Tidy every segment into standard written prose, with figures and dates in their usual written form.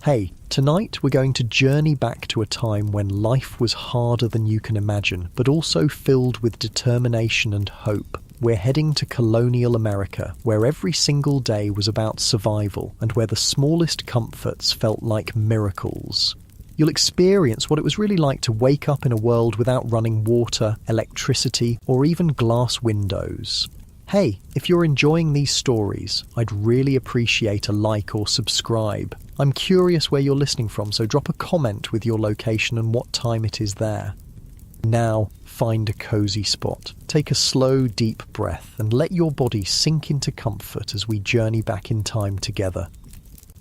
Hey, tonight we're going to journey back to a time when life was harder than you can imagine, but also filled with determination and hope. We're heading to Colonial America, where every single day was about survival and where the smallest comforts felt like miracles. You'll experience what it was really like to wake up in a world without running water, electricity, or even glass windows. Hey, if you're enjoying these stories, I'd really appreciate a like or subscribe. I'm curious where you're listening from, so drop a comment with your location and what time it is there. Now, find a cozy spot. Take a slow, deep breath and let your body sink into comfort as we journey back in time together.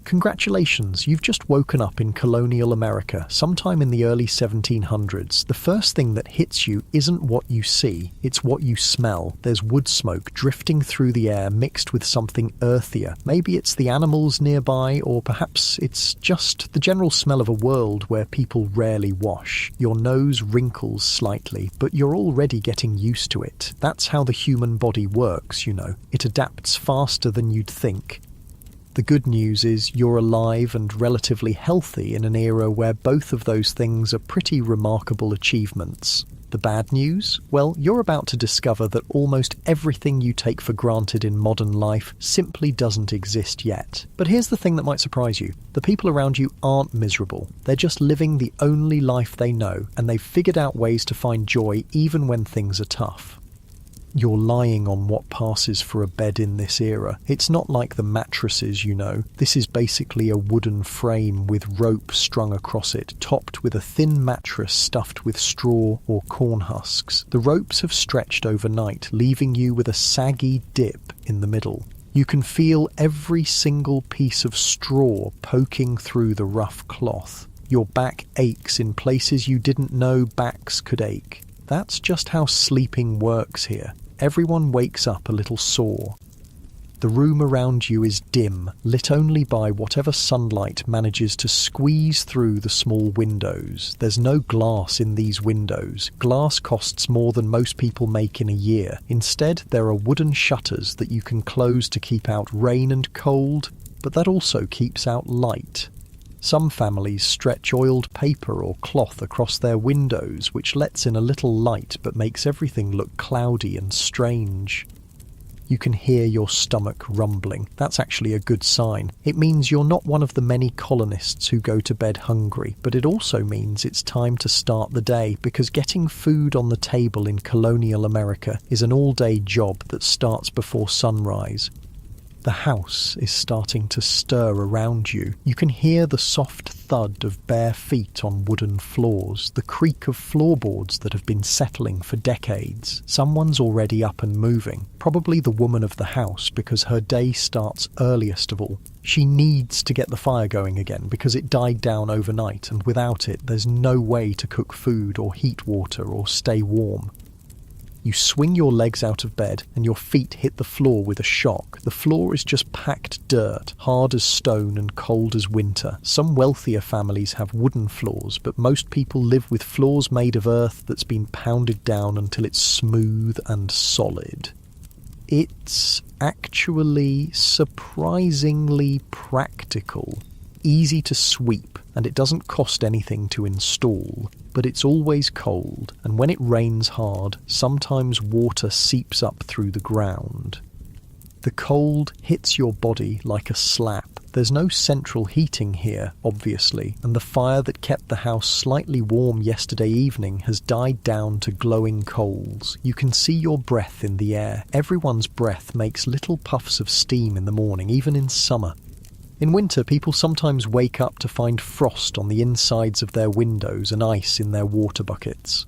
Congratulations, you've just woken up in Colonial America, sometime in the early 1700s. The first thing that hits you isn't what you see, it's what you smell. There's wood smoke drifting through the air mixed with something earthier. Maybe it's the animals nearby, or perhaps it's just the general smell of a world where people rarely wash. Your nose wrinkles slightly, but you're already getting used to it. That's how the human body works, you know. It adapts faster than you'd think. The good news is you're alive and relatively healthy in an era where both of those things are pretty remarkable achievements. The bad news? Well, you're about to discover that almost everything you take for granted in modern life simply doesn't exist yet. But here's the thing that might surprise you. The people around you aren't miserable. They're just living the only life they know, and they've figured out ways to find joy even when things are tough. You're lying on what passes for a bed in this era. It's not like the mattresses, you know. This is basically a wooden frame with rope strung across it, topped with a thin mattress stuffed with straw or corn husks. The ropes have stretched overnight, leaving you with a saggy dip in the middle. You can feel every single piece of straw poking through the rough cloth. Your back aches in places you didn't know backs could ache. That's just how sleeping works here. Everyone wakes up a little sore. The room around you is dim, lit only by whatever sunlight manages to squeeze through the small windows. There's no glass in these windows. Glass costs more than most people make in a year. Instead, there are wooden shutters that you can close to keep out rain and cold, but that also keeps out light. Some families stretch oiled paper or cloth across their windows, which lets in a little light but makes everything look cloudy and strange. You can hear your stomach rumbling. That's actually a good sign. It means you're not one of the many colonists who go to bed hungry, but it also means it's time to start the day, because getting food on the table in Colonial America is an all-day job that starts before sunrise. The house is starting to stir around you. You can hear the soft thud of bare feet on wooden floors, the creak of floorboards that have been settling for decades. Someone's already up and moving, probably the woman of the house, because her day starts earliest of all. She needs to get the fire going again because it died down overnight, and without it, there's no way to cook food or heat water or stay warm. You swing your legs out of bed and your feet hit the floor with a shock. The floor is just packed dirt, hard as stone and cold as winter. Some wealthier families have wooden floors, but most people live with floors made of earth that's been pounded down until it's smooth and solid. It's actually surprisingly practical. Easy to sweep, and it doesn't cost anything to install, but it's always cold, and when it rains hard, sometimes water seeps up through the ground. The cold hits your body like a slap. There's no central heating here, obviously, and the fire that kept the house slightly warm yesterday evening has died down to glowing coals. You can see your breath in the air. Everyone's breath makes little puffs of steam in the morning, even in summer. In winter, people sometimes wake up to find frost on the insides of their windows and ice in their water buckets.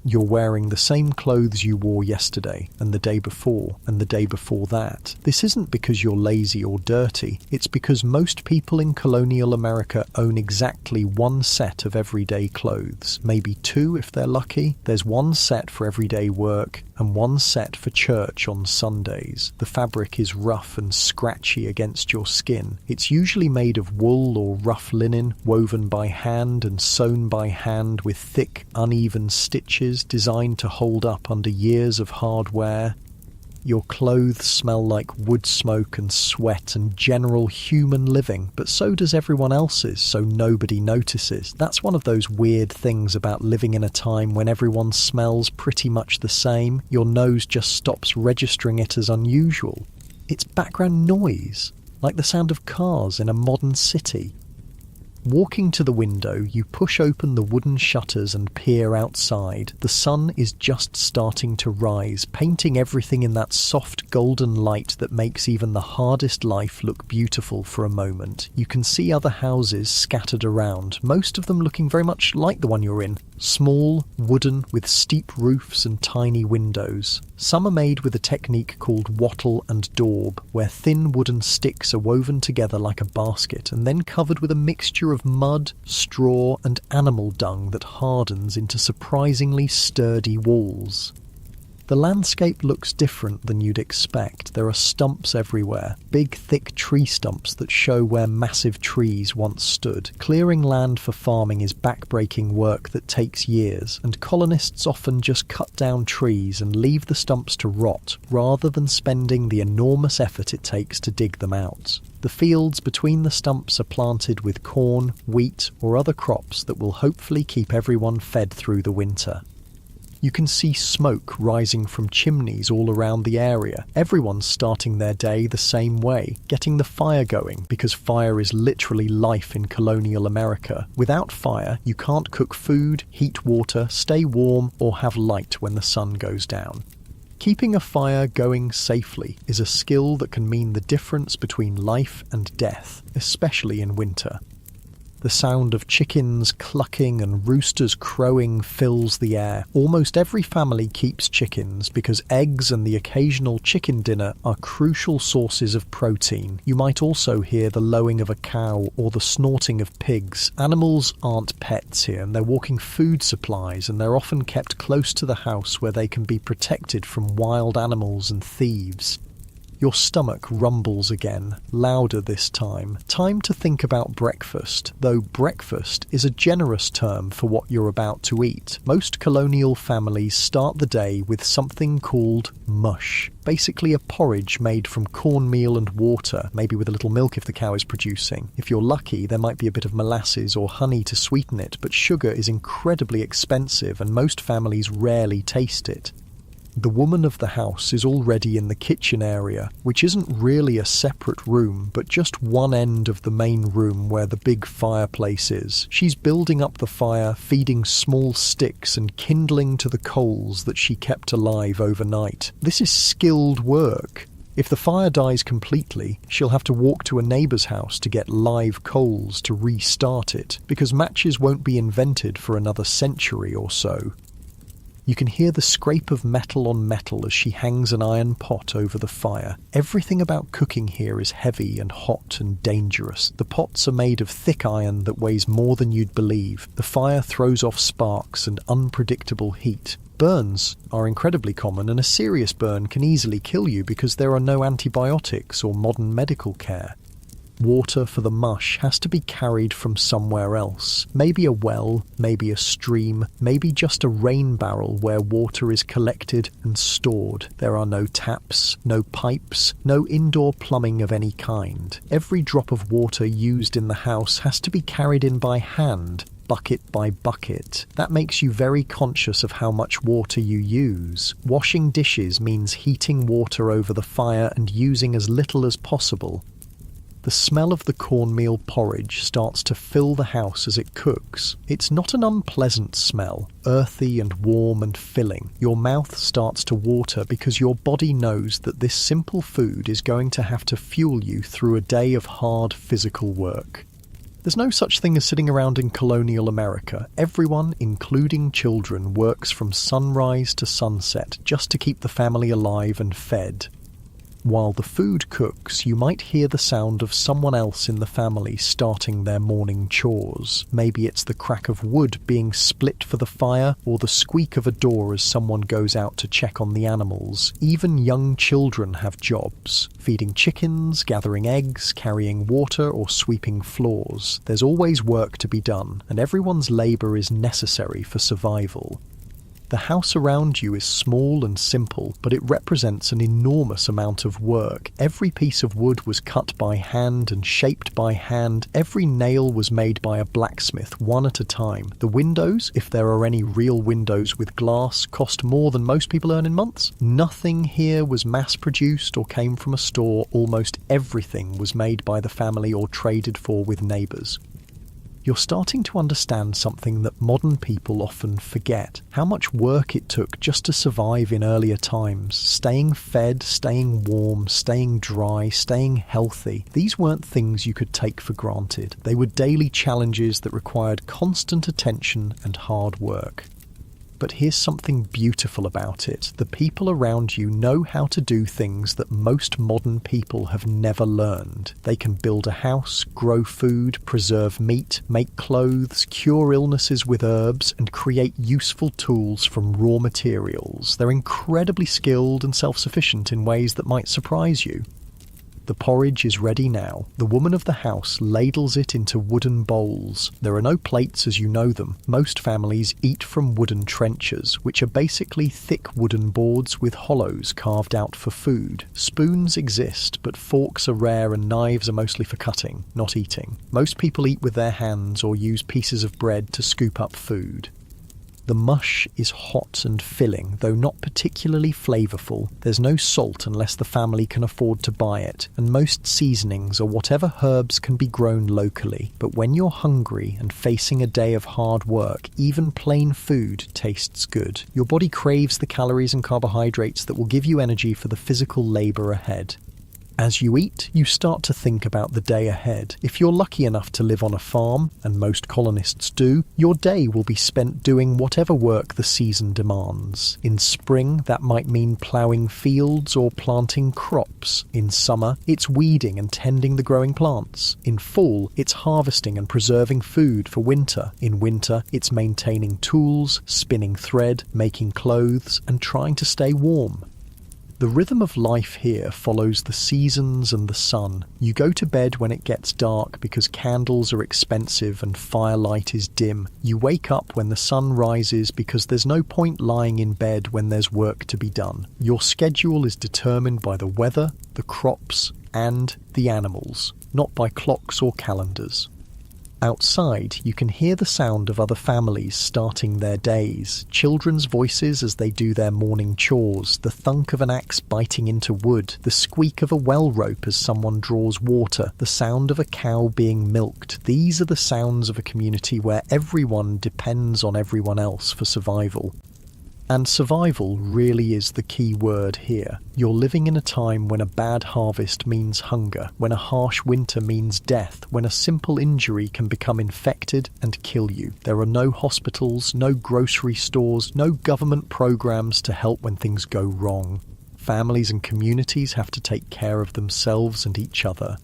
You're wearing the same clothes you wore yesterday, and the day before, and the day before that. This isn't because you're lazy or dirty, it's because most people in Colonial America own exactly one set of everyday clothes, maybe two if they're lucky. There's one set for everyday work, and one set for church on Sundays. The fabric is rough and scratchy against your skin. It's usually made of wool or rough linen, woven by hand and sewn by hand with thick, uneven stitches designed to hold up under years of hard wear. Your clothes smell like wood smoke and sweat and general human living, but so does everyone else's, so nobody notices. That's one of those weird things about living in a time when everyone smells pretty much the same. Your nose just stops registering it as unusual. It's background noise, like the sound of cars in a modern city. Walking to the window, you push open the wooden shutters and peer outside. The sun is just starting to rise, painting everything in that soft golden light that makes even the hardest life look beautiful for a moment. You can see other houses scattered around, most of them looking very much like the one you're in. Small, wooden, with steep roofs and tiny windows. Some are made with a technique called wattle and daub, where thin wooden sticks are woven together like a basket and then covered with a mixture of mud, straw and animal dung that hardens into surprisingly sturdy walls. The landscape looks different than you'd expect. There are stumps everywhere, big thick tree stumps that show where massive trees once stood. Clearing land for farming is backbreaking work that takes years, and colonists often just cut down trees and leave the stumps to rot, rather than spending the enormous effort it takes to dig them out. The fields between the stumps are planted with corn, wheat, or other crops that will hopefully keep everyone fed through the winter. You can see smoke rising from chimneys all around the area. Everyone's starting their day the same way, getting the fire going, because fire is literally life in colonial America. Without fire, you can't cook food, heat water, stay warm, or have light when the sun goes down. Keeping a fire going safely is a skill that can mean the difference between life and death, especially in winter. The sound of chickens clucking and roosters crowing fills the air. Almost every family keeps chickens because eggs and the occasional chicken dinner are crucial sources of protein. You might also hear the lowing of a cow or the snorting of pigs. Animals aren't pets here, and they're walking food supplies, and they're often kept close to the house where they can be protected from wild animals and thieves. Your stomach rumbles again, louder this time. Time to think about breakfast, though breakfast is a generous term for what you're about to eat. Most colonial families start the day with something called mush. Basically a porridge made from cornmeal and water, maybe with a little milk if the cow is producing. If you're lucky, there might be a bit of molasses or honey to sweeten it, but sugar is incredibly expensive and most families rarely taste it. The woman of the house is already in the kitchen area, which isn't really a separate room, but just one end of the main room where the big fireplace is. She's building up the fire, feeding small sticks and kindling to the coals that she kept alive overnight. This is skilled work. If the fire dies completely, she'll have to walk to a neighbour's house to get live coals to restart it, because matches won't be invented for another century or so. You can hear the scrape of metal on metal as she hangs an iron pot over the fire. Everything about cooking here is heavy and hot and dangerous. The pots are made of thick iron that weighs more than you'd believe. The fire throws off sparks and unpredictable heat. Burns are incredibly common, and a serious burn can easily kill you because there are no antibiotics or modern medical care. Water for the mush has to be carried from somewhere else. Maybe a well, maybe a stream, maybe just a rain barrel where water is collected and stored. There are no taps, no pipes, no indoor plumbing of any kind. Every drop of water used in the house has to be carried in by hand, bucket by bucket. That makes you very conscious of how much water you use. Washing dishes means heating water over the fire and using as little as possible. The smell of the cornmeal porridge starts to fill the house as it cooks. It's not an unpleasant smell, earthy and warm and filling. Your mouth starts to water because your body knows that this simple food is going to have to fuel you through a day of hard physical work. There's no such thing as sitting around in colonial America. Everyone, including children, works from sunrise to sunset just to keep the family alive and fed. While the food cooks, you might hear the sound of someone else in the family starting their morning chores. Maybe it's the crack of wood being split for the fire, or the squeak of a door as someone goes out to check on the animals. Even young children have jobs: feeding chickens, gathering eggs, carrying water, or sweeping floors. There's always work to be done, and everyone's labour is necessary for survival. The house around you is small and simple, but it represents an enormous amount of work. Every piece of wood was cut by hand and shaped by hand. Every nail was made by a blacksmith, one at a time. The windows, if there are any real windows with glass, cost more than most people earn in months. Nothing here was mass-produced or came from a store. Almost everything was made by the family or traded for with neighbours. You're starting to understand something that modern people often forget. How much work it took just to survive in earlier times. Staying fed, staying warm, staying dry, staying healthy. These weren't things you could take for granted. They were daily challenges that required constant attention and hard work. But here's something beautiful about it. The people around you know how to do things that most modern people have never learned. They can build a house, grow food, preserve meat, make clothes, cure illnesses with herbs, and create useful tools from raw materials. They're incredibly skilled and self-sufficient in ways that might surprise you. The porridge is ready now. The woman of the house ladles it into wooden bowls. There are no plates as you know them. Most families eat from wooden trenchers, which are basically thick wooden boards with hollows carved out for food. Spoons exist, but forks are rare and knives are mostly for cutting, not eating. Most people eat with their hands or use pieces of bread to scoop up food. The mush is hot and filling, though not particularly flavourful. There's no salt unless the family can afford to buy it, and most seasonings are whatever herbs can be grown locally. But when you're hungry and facing a day of hard work, even plain food tastes good. Your body craves the calories and carbohydrates that will give you energy for the physical labour ahead. As you eat, you start to think about the day ahead. If you're lucky enough to live on a farm, and most colonists do, your day will be spent doing whatever work the season demands. In spring, that might mean ploughing fields or planting crops. In summer, it's weeding and tending the growing plants. In fall, it's harvesting and preserving food for winter. In winter, it's maintaining tools, spinning thread, making clothes, and trying to stay warm. The rhythm of life here follows the seasons and the sun. You go to bed when it gets dark because candles are expensive and firelight is dim. You wake up when the sun rises because there's no point lying in bed when there's work to be done. Your schedule is determined by the weather, the crops, and the animals, not by clocks or calendars. Outside, you can hear the sound of other families starting their days, children's voices as they do their morning chores, the thunk of an axe biting into wood, the squeak of a well rope as someone draws water, the sound of a cow being milked. These are the sounds of a community where everyone depends on everyone else for survival. And survival really is the key word here. You're living in a time when a bad harvest means hunger, when a harsh winter means death, when a simple injury can become infected and kill you. There are no hospitals, no grocery stores, no government programs to help when things go wrong. Families and communities have to take care of themselves and each other.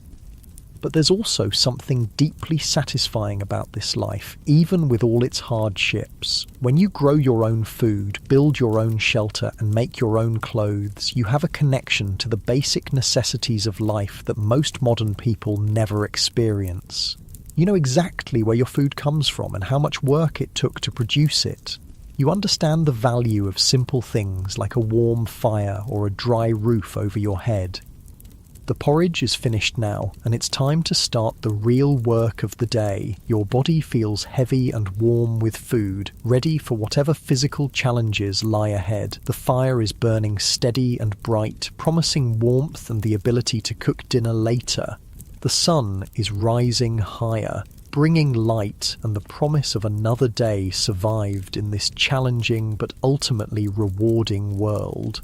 But there's also something deeply satisfying about this life, even with all its hardships. When you grow your own food, build your own shelter, and make your own clothes, you have a connection to the basic necessities of life that most modern people never experience. You know exactly where your food comes from and how much work it took to produce it. You understand the value of simple things like a warm fire or a dry roof over your head. The porridge is finished now, and it's time to start the real work of the day. Your body feels heavy and warm with food, ready for whatever physical challenges lie ahead. The fire is burning steady and bright, promising warmth and the ability to cook dinner later. The sun is rising higher, bringing light and the promise of another day survived in this challenging but ultimately rewarding world.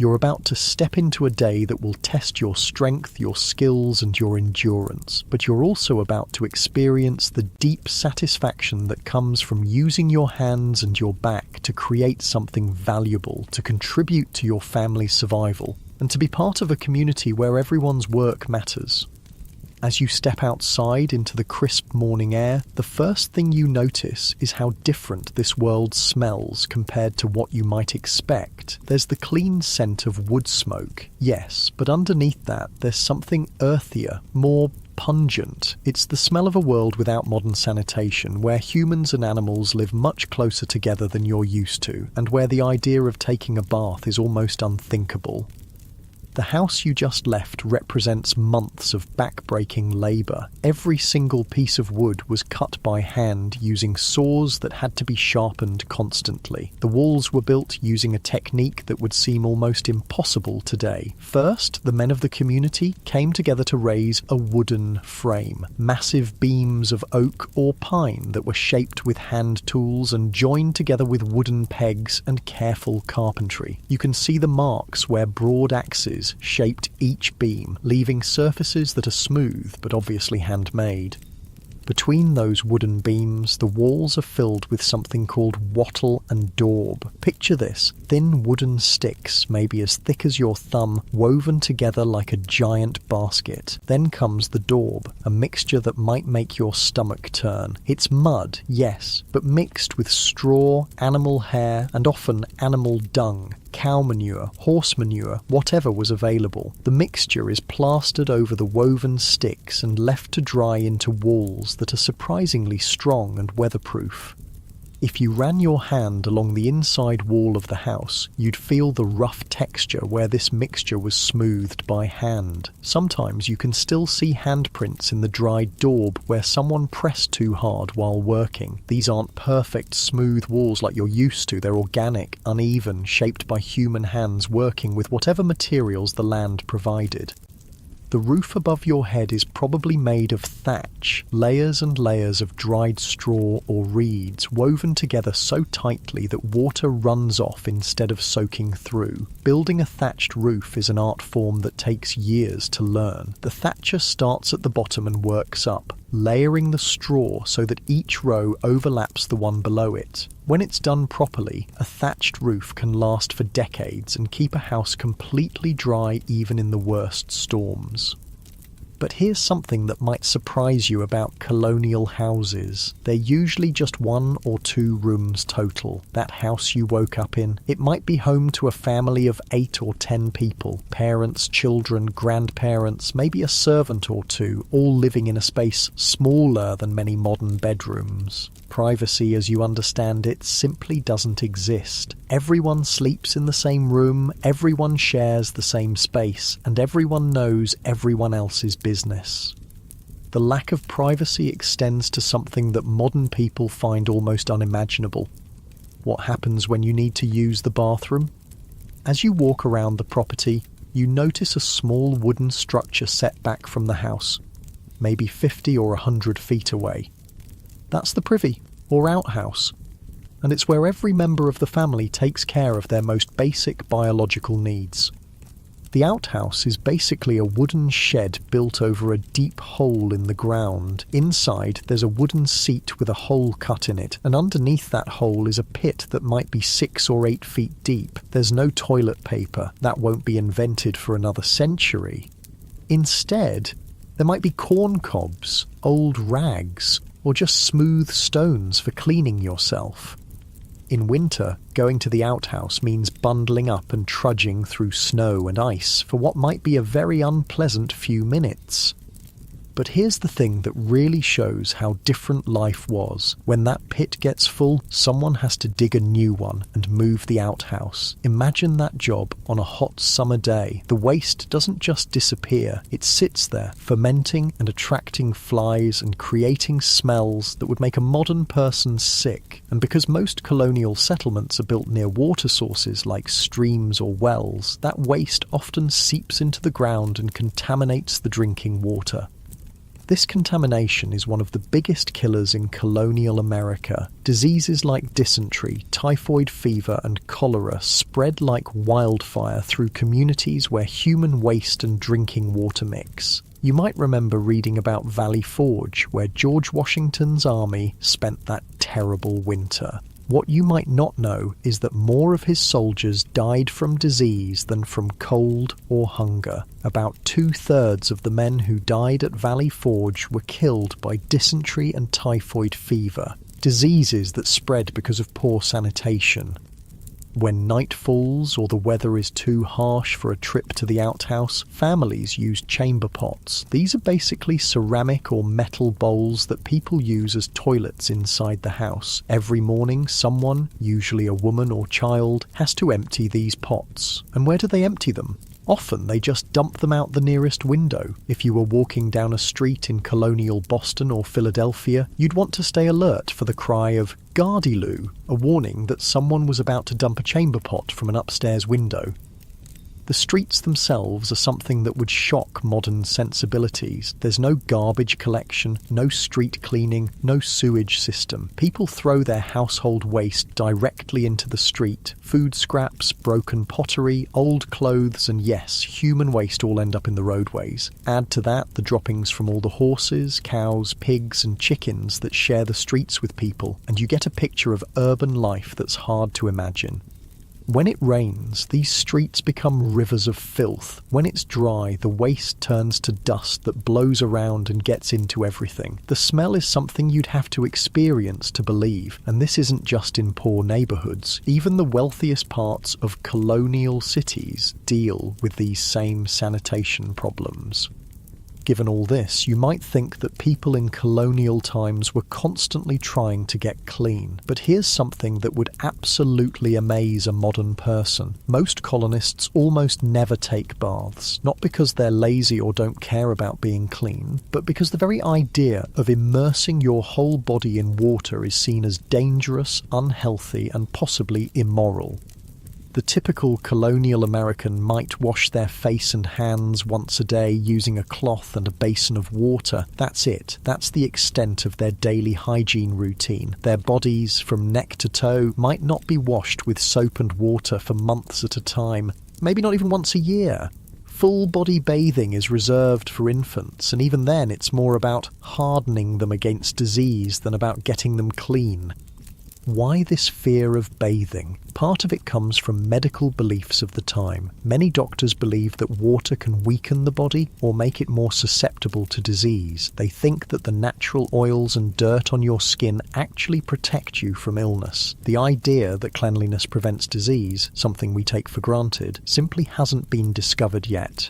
You're about to step into a day that will test your strength, your skills, and your endurance, but you're also about to experience the deep satisfaction that comes from using your hands and your back to create something valuable, to contribute to your family's survival, and to be part of a community where everyone's work matters. As you step outside into the crisp morning air, the first thing you notice is how different this world smells compared to what you might expect. There's the clean scent of wood smoke, yes, but underneath that there's something earthier, more pungent. It's the smell of a world without modern sanitation, where humans and animals live much closer together than you're used to, and where the idea of taking a bath is almost unthinkable. The house you just left represents months of back-breaking labour. Every single piece of wood was cut by hand using saws that had to be sharpened constantly. The walls were built using a technique that would seem almost impossible today. First, the men of the community came together to raise a wooden frame. Massive beams of oak or pine that were shaped with hand tools and joined together with wooden pegs and careful carpentry. You can see the marks where broad axes shaped each beam, leaving surfaces that are smooth but obviously handmade. Between those wooden beams, the walls are filled with something called wattle and daub. Picture this: thin wooden sticks, maybe as thick as your thumb, woven together like a giant basket. Then comes the daub, a mixture that might make your stomach turn. It's mud, yes, but mixed with straw, animal hair, and often animal dung. Cow manure, horse manure, whatever was available. The mixture is plastered over the woven sticks and left to dry into walls that are surprisingly strong and weatherproof. If you ran your hand along the inside wall of the house, you'd feel the rough texture where this mixture was smoothed by hand. Sometimes you can still see handprints in the dried daub where someone pressed too hard while working. These aren't perfect, smooth walls like you're used to. They're organic, uneven, shaped by human hands working with whatever materials the land provided. The roof above your head is probably made of thatch, layers and layers of dried straw or reeds woven together so tightly that water runs off instead of soaking through. Building a thatched roof is an art form that takes years to learn. The thatcher starts at the bottom and works up, layering the straw so that each row overlaps the one below it. When it's done properly, a thatched roof can last for decades and keep a house completely dry even in the worst storms. But here's something that might surprise you about colonial houses. They're usually just 1 or 2 rooms total. That house you woke up in, it might be home to a family of 8 or 10 people. Parents, children, grandparents, maybe a servant or 2, all living in a space smaller than many modern bedrooms. Privacy as you understand it simply doesn't exist. Everyone sleeps in the same room, everyone shares the same space, and everyone knows everyone else's business. The lack of privacy extends to something that modern people find almost unimaginable. What happens when you need to use the bathroom? As you walk around the property, you notice a small wooden structure set back from the house, maybe 50 or 100 feet away. That's the privy, or outhouse, and it's where every member of the family takes care of their most basic biological needs. The outhouse is basically a wooden shed built over a deep hole in the ground. Inside, there's a wooden seat with a hole cut in it, and underneath that hole is a pit that might be 6 or 8 feet deep. There's no toilet paper. That won't be invented for another century. Instead, there might be corn cobs, old rags, or just smooth stones for cleaning yourself. In winter, going to the outhouse means bundling up and trudging through snow and ice for what might be a very unpleasant few minutes. But here's the thing that really shows how different life was. When that pit gets full, someone has to dig a new one and move the outhouse. Imagine that job on a hot summer day. The waste doesn't just disappear, it sits there, fermenting and attracting flies and creating smells that would make a modern person sick. And because most colonial settlements are built near water sources like streams or wells, that waste often seeps into the ground and contaminates the drinking water. This contamination is one of the biggest killers in colonial America. Diseases like dysentery, typhoid fever, and cholera spread like wildfire through communities where human waste and drinking water mix. You might remember reading about Valley Forge, where George Washington's army spent that terrible winter. What you might not know is that more of his soldiers died from disease than from cold or hunger. About 2/3 of the men who died at Valley Forge were killed by dysentery and typhoid fever, diseases that spread because of poor sanitation. When night falls or the weather is too harsh for a trip to the outhouse, families use chamber pots. These are basically ceramic or metal bowls that people use as toilets inside the house. Every morning, someone, usually a woman or child, has to empty these pots. And where do they empty them? Often they just dump them out the nearest window. If you were walking down a street in colonial Boston or Philadelphia, you'd want to stay alert for the cry of "Gardyloo," a warning that someone was about to dump a chamber pot from an upstairs window. The streets themselves are something that would shock modern sensibilities. There's no garbage collection, no street cleaning, no sewage system. People throw their household waste directly into the street. Food scraps, broken pottery, old clothes, and yes, human waste all end up in the roadways. Add to that the droppings from all the horses, cows, pigs, and chickens that share the streets with people, and you get a picture of urban life that's hard to imagine. When it rains, these streets become rivers of filth. When it's dry, the waste turns to dust that blows around and gets into everything. The smell is something you'd have to experience to believe, and this isn't just in poor neighbourhoods. Even the wealthiest parts of colonial cities deal with these same sanitation problems. Given all this, you might think that people in colonial times were constantly trying to get clean. But here's something that would absolutely amaze a modern person. Most colonists almost never take baths, not because they're lazy or don't care about being clean, but because the very idea of immersing your whole body in water is seen as dangerous, unhealthy, and possibly immoral. The typical colonial American might wash their face and hands once a day using a cloth and a basin of water. That's it. That's the extent of their daily hygiene routine. Their bodies, from neck to toe, might not be washed with soap and water for months at a time, maybe not even once a year. Full body bathing is reserved for infants, and even then it's more about hardening them against disease than about getting them clean. Why this fear of bathing? Part of it comes from medical beliefs of the time. Many doctors believe that water can weaken the body or make it more susceptible to disease. They think that the natural oils and dirt on your skin actually protect you from illness. The idea that cleanliness prevents disease, something we take for granted, simply hasn't been discovered yet.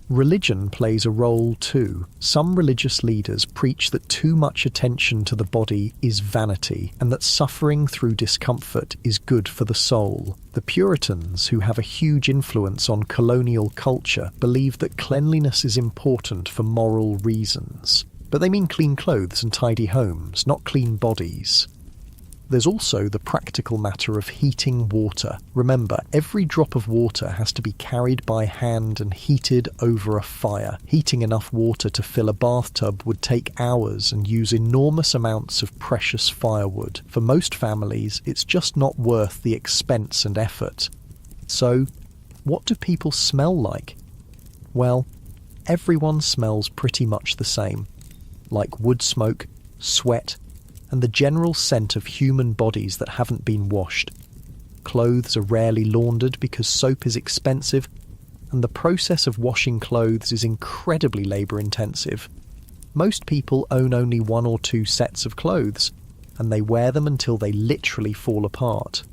Religion plays a role too. Some religious leaders preach that too much attention to the body is vanity, and that suffering through discomfort is good for the soul. The Puritans, who have a huge influence on colonial culture, believe that cleanliness is important for moral reasons. But they mean clean clothes and tidy homes, not clean bodies. There's also the practical matter of heating water. Remember, every drop of water has to be carried by hand and heated over a fire. Heating enough water to fill a bathtub would take hours and use enormous amounts of precious firewood. For most families, it's just not worth the expense and effort. So, what do people smell like? Well, everyone smells pretty much the same. Like wood smoke, sweat, and the general scent of human bodies that haven't been washed. Clothes are rarely laundered because soap is expensive, and the process of washing clothes is incredibly labour-intensive. Most people own only 1 or 2 sets of clothes, and they wear them until they literally fall apart.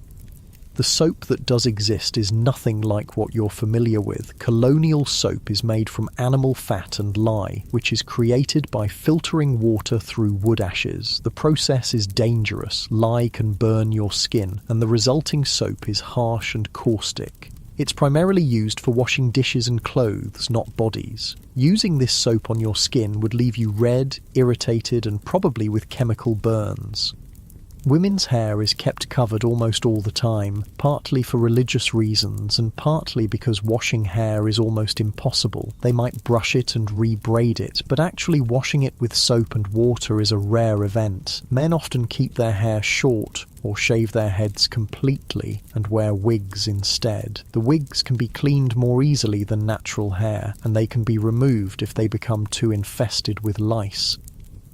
The soap that does exist is nothing like what you're familiar with. Colonial soap is made from animal fat and lye, which is created by filtering water through wood ashes. The process is dangerous. Lye can burn your skin, and the resulting soap is harsh and caustic. It's primarily used for washing dishes and clothes, not bodies. Using this soap on your skin would leave you red, irritated, and probably with chemical burns. Women's hair is kept covered almost all the time, partly for religious reasons and partly because washing hair is almost impossible. They might brush it and re-braid it, but actually washing it with soap and water is a rare event. Men often keep their hair short or shave their heads completely and wear wigs instead. The wigs can be cleaned more easily than natural hair, and they can be removed if they become too infested with lice.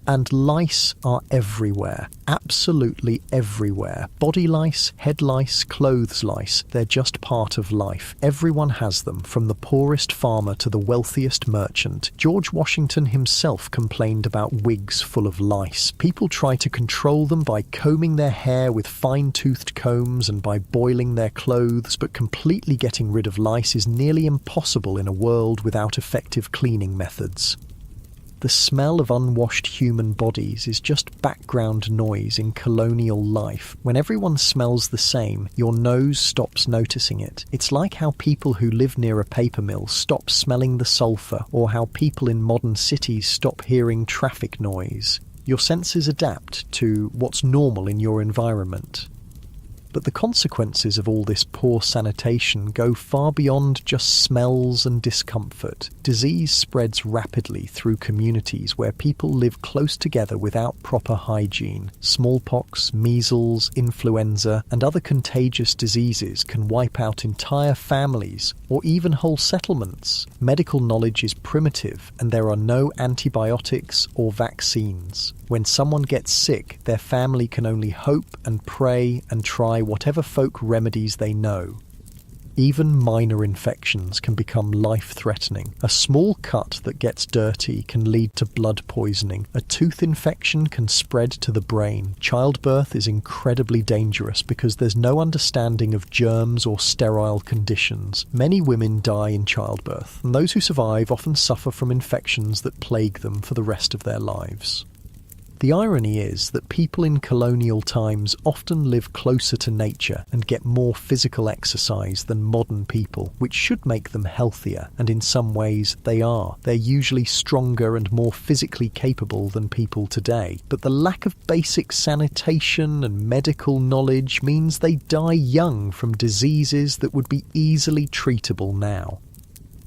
And lice are everywhere, absolutely everywhere. Body lice, head lice, clothes lice, they're just part of life. Everyone has them, from the poorest farmer to the wealthiest merchant. George Washington himself complained about wigs full of lice. People try to control them by combing their hair with fine-toothed combs and by boiling their clothes, but completely getting rid of lice is nearly impossible in a world without effective cleaning methods. The smell of unwashed human bodies is just background noise in colonial life. When everyone smells the same, your nose stops noticing it. It's like how people who live near a paper mill stop smelling the sulphur, or how people in modern cities stop hearing traffic noise. Your senses adapt to what's normal in your environment. But the consequences of all this poor sanitation go far beyond just smells and discomfort. Disease spreads rapidly through communities where people live close together without proper hygiene. Smallpox, measles, influenza, and other contagious diseases can wipe out entire families or even whole settlements. Medical knowledge is primitive, and there are no antibiotics or vaccines. When someone gets sick, their family can only hope and pray and try whatever folk remedies they know. Even minor infections can become life-threatening. A small cut that gets dirty can lead to blood poisoning. A tooth infection can spread to the brain. Childbirth is incredibly dangerous because there's no understanding of germs or sterile conditions. Many women die in childbirth, and those who survive often suffer from infections that plague them for the rest of their lives. The irony is that people in colonial times often live closer to nature and get more physical exercise than modern people, which should make them healthier, and in some ways they are. They're usually stronger and more physically capable than people today, but the lack of basic sanitation and medical knowledge means they die young from diseases that would be easily treatable now.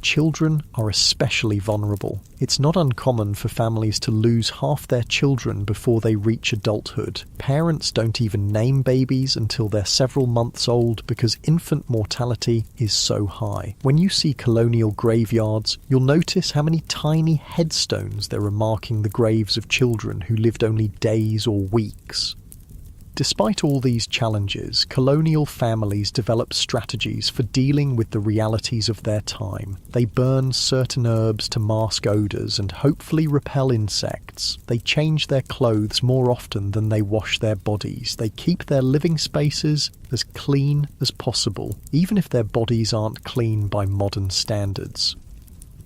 Children are especially vulnerable. It's not uncommon for families to lose half their children before they reach adulthood. Parents don't even name babies until they're several months old because infant mortality is so high. When you see colonial graveyards, you'll notice how many tiny headstones there are marking the graves of children who lived only days or weeks. Despite all these challenges, colonial families develop strategies for dealing with the realities of their time. They burn certain herbs to mask odours and hopefully repel insects. They change their clothes more often than they wash their bodies. They keep their living spaces as clean as possible, even if their bodies aren't clean by modern standards.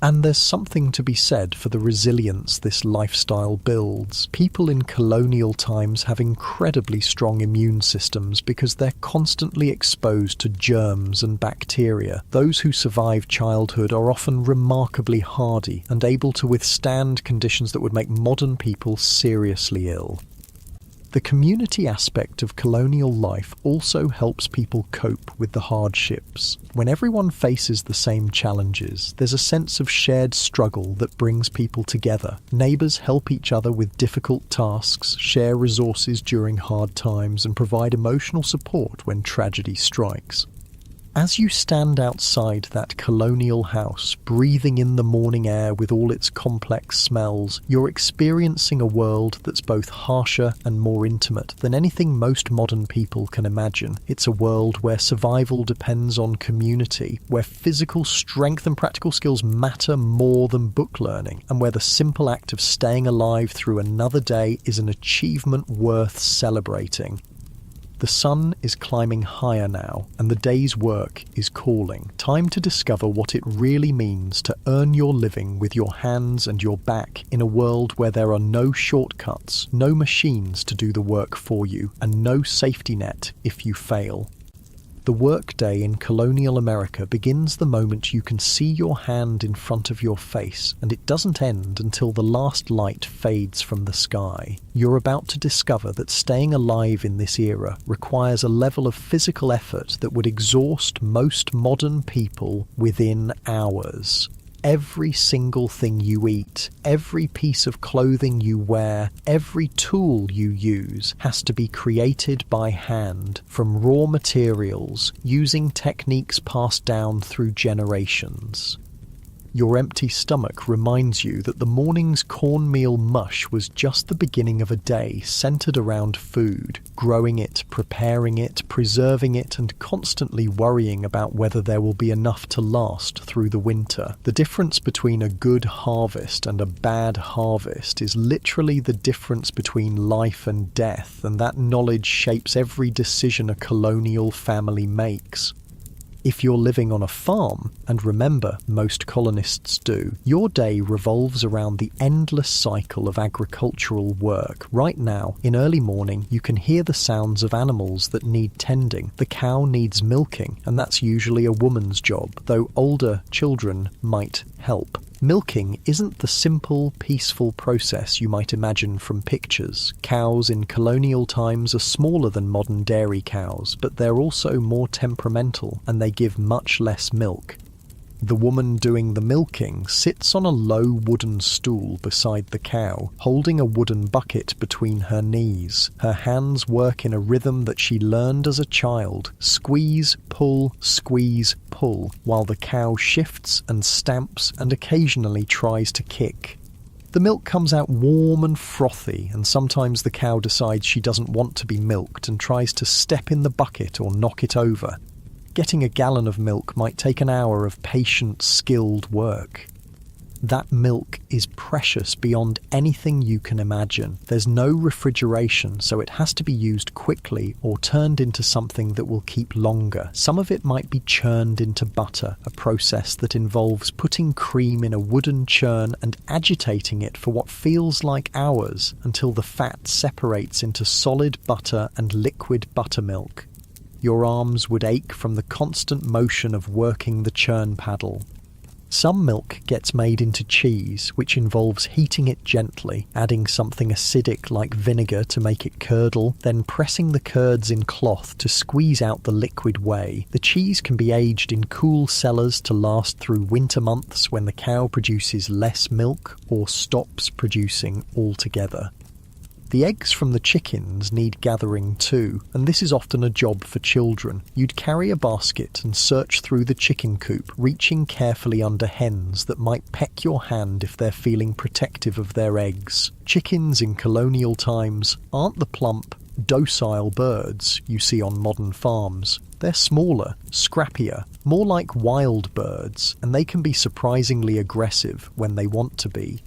And there's something to be said for the resilience this lifestyle builds. People in colonial times have incredibly strong immune systems because they're constantly exposed to germs and bacteria. Those who survive childhood are often remarkably hardy and able to withstand conditions that would make modern people seriously ill. The community aspect of colonial life also helps people cope with the hardships. When everyone faces the same challenges, there's a sense of shared struggle that brings people together. Neighbours help each other with difficult tasks, share resources during hard times, and provide emotional support when tragedy strikes. As you stand outside that colonial house, breathing in the morning air with all its complex smells, you're experiencing a world that's both harsher and more intimate than anything most modern people can imagine. It's a world where survival depends on community, where physical strength and practical skills matter more than book learning, and where the simple act of staying alive through another day is an achievement worth celebrating. The sun is climbing higher now, and the day's work is calling. Time to discover what it really means to earn your living with your hands and your back in a world where there are no shortcuts, no machines to do the work for you, and no safety net if you fail. The workday in colonial America begins the moment you can see your hand in front of your face, and it doesn't end until the last light fades from the sky. You're about to discover that staying alive in this era requires a level of physical effort that would exhaust most modern people within hours. Every single thing you eat, every piece of clothing you wear, every tool you use has to be created by hand from raw materials using techniques passed down through generations. Your empty stomach reminds you that the morning's cornmeal mush was just the beginning of a day centered around food, growing it, preparing it, preserving it, and constantly worrying about whether there will be enough to last through the winter. The difference between a good harvest and a bad harvest is literally the difference between life and death, and that knowledge shapes every decision a colonial family makes. If you're living on a farm, and remember, most colonists do, your day revolves around the endless cycle of agricultural work. Right now, in early morning, you can hear the sounds of animals that need tending. The cow needs milking, and that's usually a woman's job, though older children might help. Milking isn't the simple, peaceful process you might imagine from pictures. Cows in colonial times are smaller than modern dairy cows, but they're also more temperamental, and they give much less milk. The woman doing the milking sits on a low wooden stool beside the cow, holding a wooden bucket between her knees. Her hands work in a rhythm that she learned as a child: squeeze, pull, while the cow shifts and stamps and occasionally tries to kick. The milk comes out warm and frothy, and sometimes the cow decides she doesn't want to be milked and tries to step in the bucket or knock it over. Getting a gallon of milk might take an hour of patient, skilled work. That milk is precious beyond anything you can imagine. There's no refrigeration, so it has to be used quickly or turned into something that will keep longer. Some of it might be churned into butter, a process that involves putting cream in a wooden churn and agitating it for what feels like hours until the fat separates into solid butter and liquid buttermilk. Your arms would ache from the constant motion of working the churn paddle. Some milk gets made into cheese, which involves heating it gently, adding something acidic like vinegar to make it curdle, then pressing the curds in cloth to squeeze out the liquid whey. The cheese can be aged in cool cellars to last through winter months when the cow produces less milk or stops producing altogether. The eggs from the chickens need gathering too, and this is often a job for children. You'd carry a basket and search through the chicken coop, reaching carefully under hens that might peck your hand if they're feeling protective of their eggs. Chickens in colonial times aren't the plump, docile birds you see on modern farms. They're smaller, scrappier, more like wild birds, and they can be surprisingly aggressive when they want to be.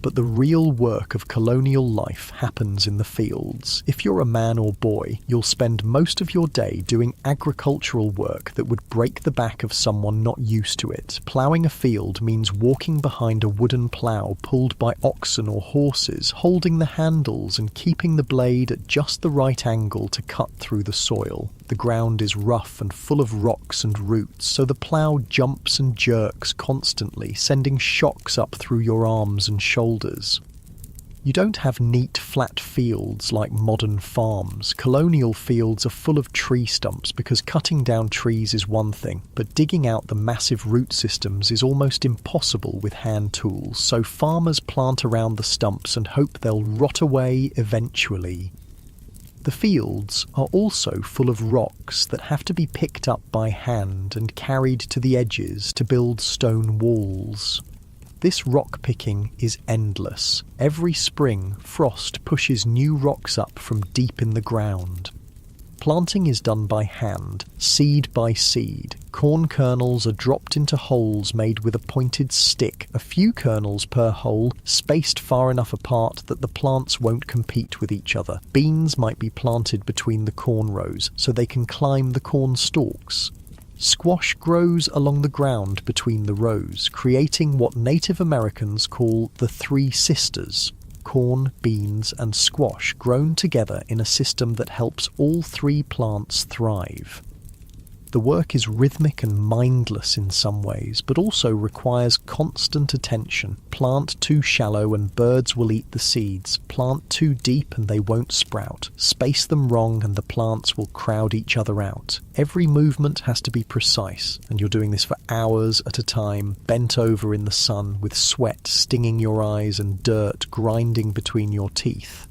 But the real work of colonial life happens in the fields. If you're a man or boy, you'll spend most of your day doing agricultural work that would break the back of someone not used to it. Ploughing a field means walking behind a wooden plough pulled by oxen or horses, holding the handles and keeping the blade at just the right angle to cut through the soil. The ground is rough and full of rocks and roots, so the plough jumps and jerks constantly, sending shocks up through your arms and shoulders. You don't have neat, flat fields like modern farms. Colonial fields are full of tree stumps because cutting down trees is one thing, but digging out the massive root systems is almost impossible with hand tools, so farmers plant around the stumps and hope they'll rot away eventually. The fields are also full of rocks that have to be picked up by hand and carried to the edges to build stone walls. This rock picking is endless. Every spring, frost pushes new rocks up from deep in the ground. Planting is done by hand, seed by seed. Corn kernels are dropped into holes made with a pointed stick, a few kernels per hole, spaced far enough apart that the plants won't compete with each other. Beans might be planted between the corn rows so they can climb the corn stalks. Squash grows along the ground between the rows, creating what Native Americans call the three sisters. Corn, beans, and squash grown together in a system that helps all three plants thrive. The work is rhythmic and mindless in some ways, but also requires constant attention. Plant too shallow and birds will eat the seeds. Plant too deep and they won't sprout. Space them wrong and the plants will crowd each other out. Every movement has to be precise, and you're doing this for hours at a time, bent over in the sun with sweat stinging your eyes and dirt grinding between your teeth.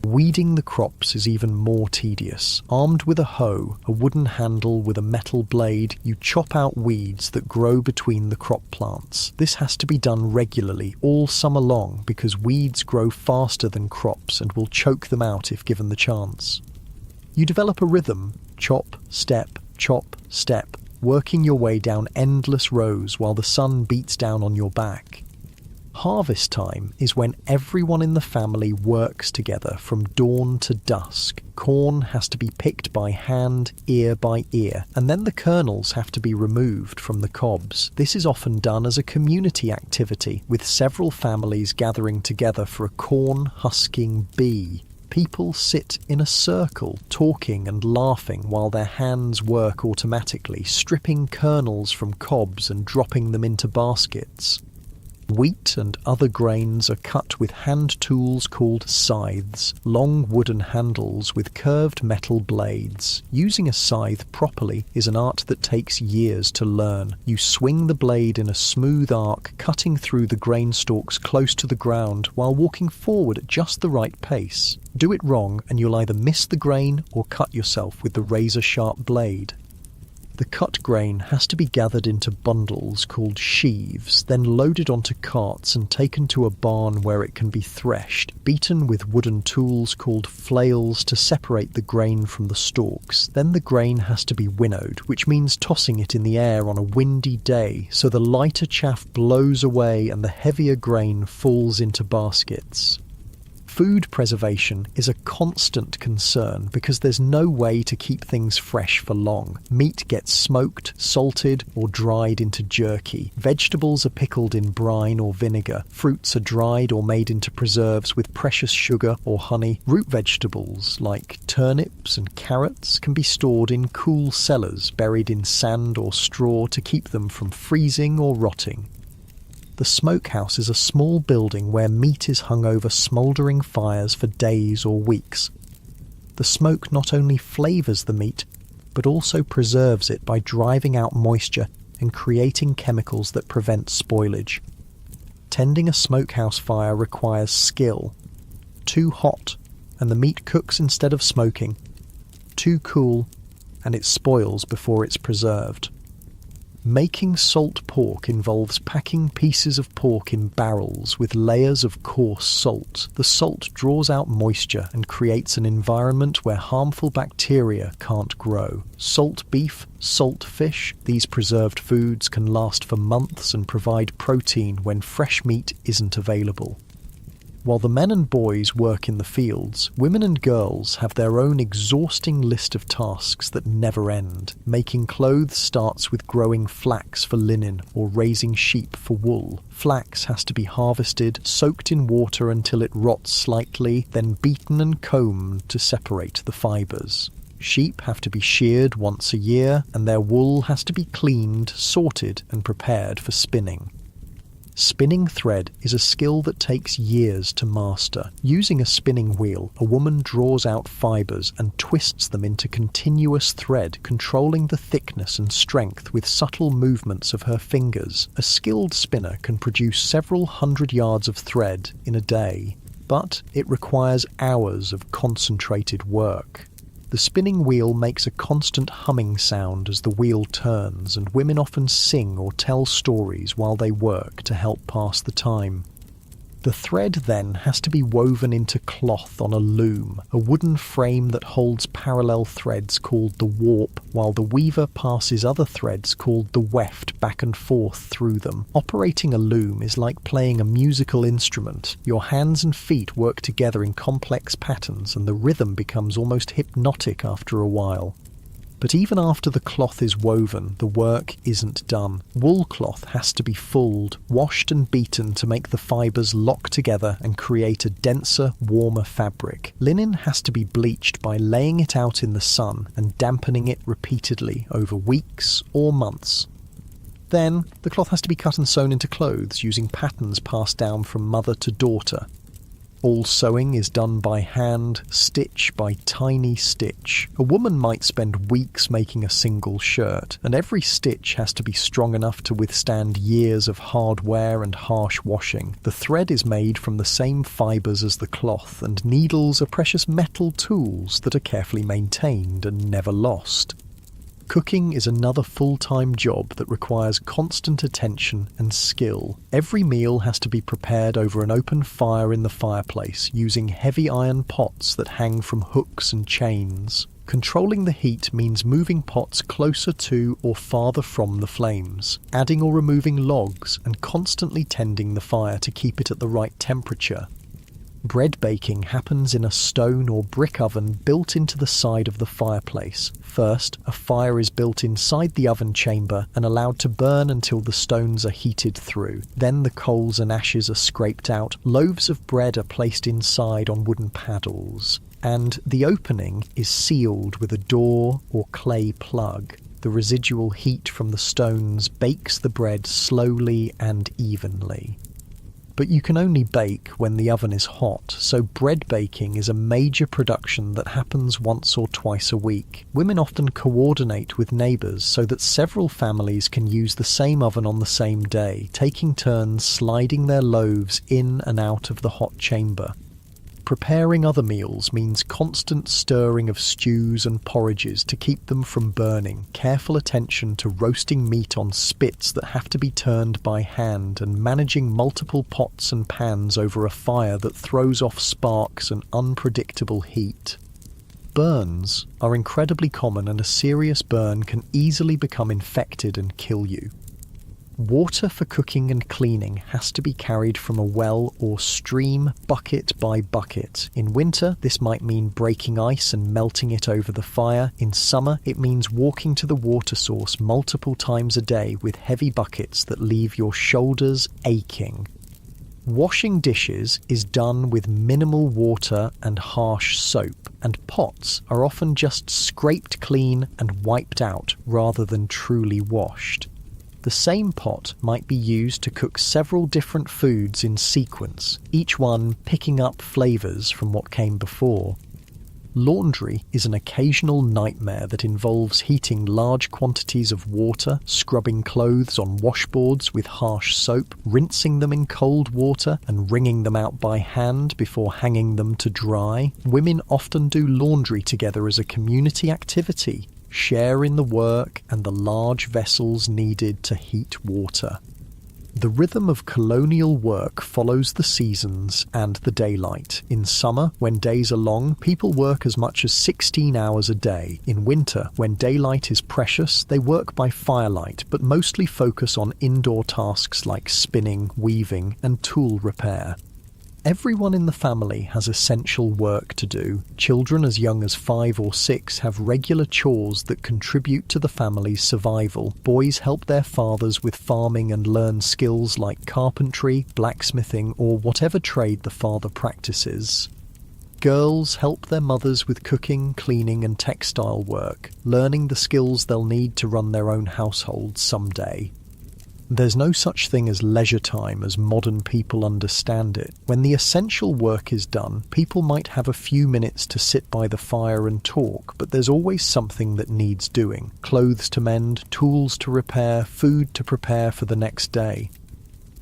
Weeding the crops is even more tedious. Armed with a hoe, a wooden handle with a metal blade, you chop out weeds that grow between the crop plants. This has to be done regularly, all summer long, because weeds grow faster than crops and will choke them out if given the chance. You develop a rhythm: chop, step, working your way down endless rows while the sun beats down on your back. Harvest time is when everyone in the family works together from dawn to dusk. Corn has to be picked by hand, ear by ear, and then the kernels have to be removed from the cobs. This is often done as a community activity, with several families gathering together for a corn husking bee. People sit in a circle, talking and laughing while their hands work automatically, stripping kernels from cobs and dropping them into baskets. Wheat and other grains are cut with hand tools called scythes, long wooden handles with curved metal blades. Using a scythe properly is an art that takes years to learn. You swing the blade in a smooth arc, cutting through the grain stalks close to the ground while walking forward at just the right pace. Do it wrong and you'll either miss the grain or cut yourself with the razor-sharp blade. The cut grain has to be gathered into bundles called sheaves, then loaded onto carts and taken to a barn where it can be threshed, beaten with wooden tools called flails to separate the grain from the stalks. Then the grain has to be winnowed, which means tossing it in the air on a windy day so the lighter chaff blows away and the heavier grain falls into baskets. Food preservation is a constant concern because there's no way to keep things fresh for long. Meat gets smoked, salted, or dried into jerky. Vegetables are pickled in brine or vinegar. Fruits are dried or made into preserves with precious sugar or honey. Root vegetables, like turnips and carrots, can be stored in cool cellars buried in sand or straw to keep them from freezing or rotting. The smokehouse is a small building where meat is hung over smouldering fires for days or weeks. The smoke not only flavours the meat, but also preserves it by driving out moisture and creating chemicals that prevent spoilage. Tending a smokehouse fire requires skill. Too hot, and the meat cooks instead of smoking. Too cool, and it spoils before it's preserved. Making salt pork involves packing pieces of pork in barrels with layers of coarse salt. The salt draws out moisture and creates an environment where harmful bacteria can't grow. Salt beef, salt fish, these preserved foods can last for months and provide protein when fresh meat isn't available. While the men and boys work in the fields, women and girls have their own exhausting list of tasks that never end. Making clothes starts with growing flax for linen or raising sheep for wool. Flax has to be harvested, soaked in water until it rots slightly, then beaten and combed to separate the fibres. Sheep have to be sheared once a year, and their wool has to be cleaned, sorted, and prepared for spinning. Spinning thread is a skill that takes years to master. Using a spinning wheel, a woman draws out fibres and twists them into continuous thread, controlling the thickness and strength with subtle movements of her fingers. A skilled spinner can produce several hundred yards of thread in a day, but it requires hours of concentrated work. The spinning wheel makes a constant humming sound as the wheel turns, and women often sing or tell stories while they work to help pass the time. The thread then has to be woven into cloth on a loom, a wooden frame that holds parallel threads called the warp, while the weaver passes other threads called the weft back and forth through them. Operating a loom is like playing a musical instrument. Your hands and feet work together in complex patterns, and the rhythm becomes almost hypnotic after a while. But even after the cloth is woven, the work isn't done. Wool cloth has to be fulled, washed and beaten to make the fibres lock together and create a denser, warmer fabric. Linen has to be bleached by laying it out in the sun and dampening it repeatedly over weeks or months. Then, the cloth has to be cut and sewn into clothes using patterns passed down from mother to daughter. All sewing is done by hand, stitch by tiny stitch. A woman might spend weeks making a single shirt, and every stitch has to be strong enough to withstand years of hard wear and harsh washing. The thread is made from the same fibres as the cloth, and needles are precious metal tools that are carefully maintained and never lost. Cooking is another full-time job that requires constant attention and skill. Every meal has to be prepared over an open fire in the fireplace, using heavy iron pots that hang from hooks and chains. Controlling the heat means moving pots closer to or farther from the flames, adding or removing logs, and constantly tending the fire to keep it at the right temperature. Bread baking happens in a stone or brick oven built into the side of the fireplace. First, a fire is built inside the oven chamber and allowed to burn until the stones are heated through. Then the coals and ashes are scraped out, loaves of bread are placed inside on wooden paddles, and the opening is sealed with a door or clay plug. The residual heat from the stones bakes the bread slowly and evenly. But you can only bake when the oven is hot, so bread baking is a major production that happens once or twice a week. Women often coordinate with neighbours so that several families can use the same oven on the same day, taking turns sliding their loaves in and out of the hot chamber. Preparing other meals means constant stirring of stews and porridges to keep them from burning, careful attention to roasting meat on spits that have to be turned by hand, and managing multiple pots and pans over a fire that throws off sparks and unpredictable heat. Burns are incredibly common, and a serious burn can easily become infected and kill you. Water for cooking and cleaning has to be carried from a well or stream, bucket by bucket. In winter, this might mean breaking ice and melting it over the fire. In summer, it means walking to the water source multiple times a day with heavy buckets that leave your shoulders aching. Washing dishes is done with minimal water and harsh soap, and pots are often just scraped clean and wiped out rather than truly washed. The same pot might be used to cook several different foods in sequence, each one picking up flavours from what came before. Laundry is an occasional nightmare that involves heating large quantities of water, scrubbing clothes on washboards with harsh soap, rinsing them in cold water, and wringing them out by hand before hanging them to dry. Women often do laundry together as a community activity, share in the work and the large vessels needed to heat water. The rhythm of colonial work follows the seasons and the daylight. In summer, when days are long, people work as much as 16 hours a day. In winter, when daylight is precious, they work by firelight, but mostly focus on indoor tasks like spinning, weaving, and tool repair. Everyone in the family has essential work to do. Children as young as 5 or 6 have regular chores that contribute to the family's survival. Boys help their fathers with farming and learn skills like carpentry, blacksmithing, or whatever trade the father practices. Girls help their mothers with cooking, cleaning, and textile work, learning the skills they'll need to run their own households someday. There's no such thing as leisure time as modern people understand it. When the essential work is done, people might have a few minutes to sit by the fire and talk, but there's always something that needs doing. Clothes to mend, tools to repair, food to prepare for the next day.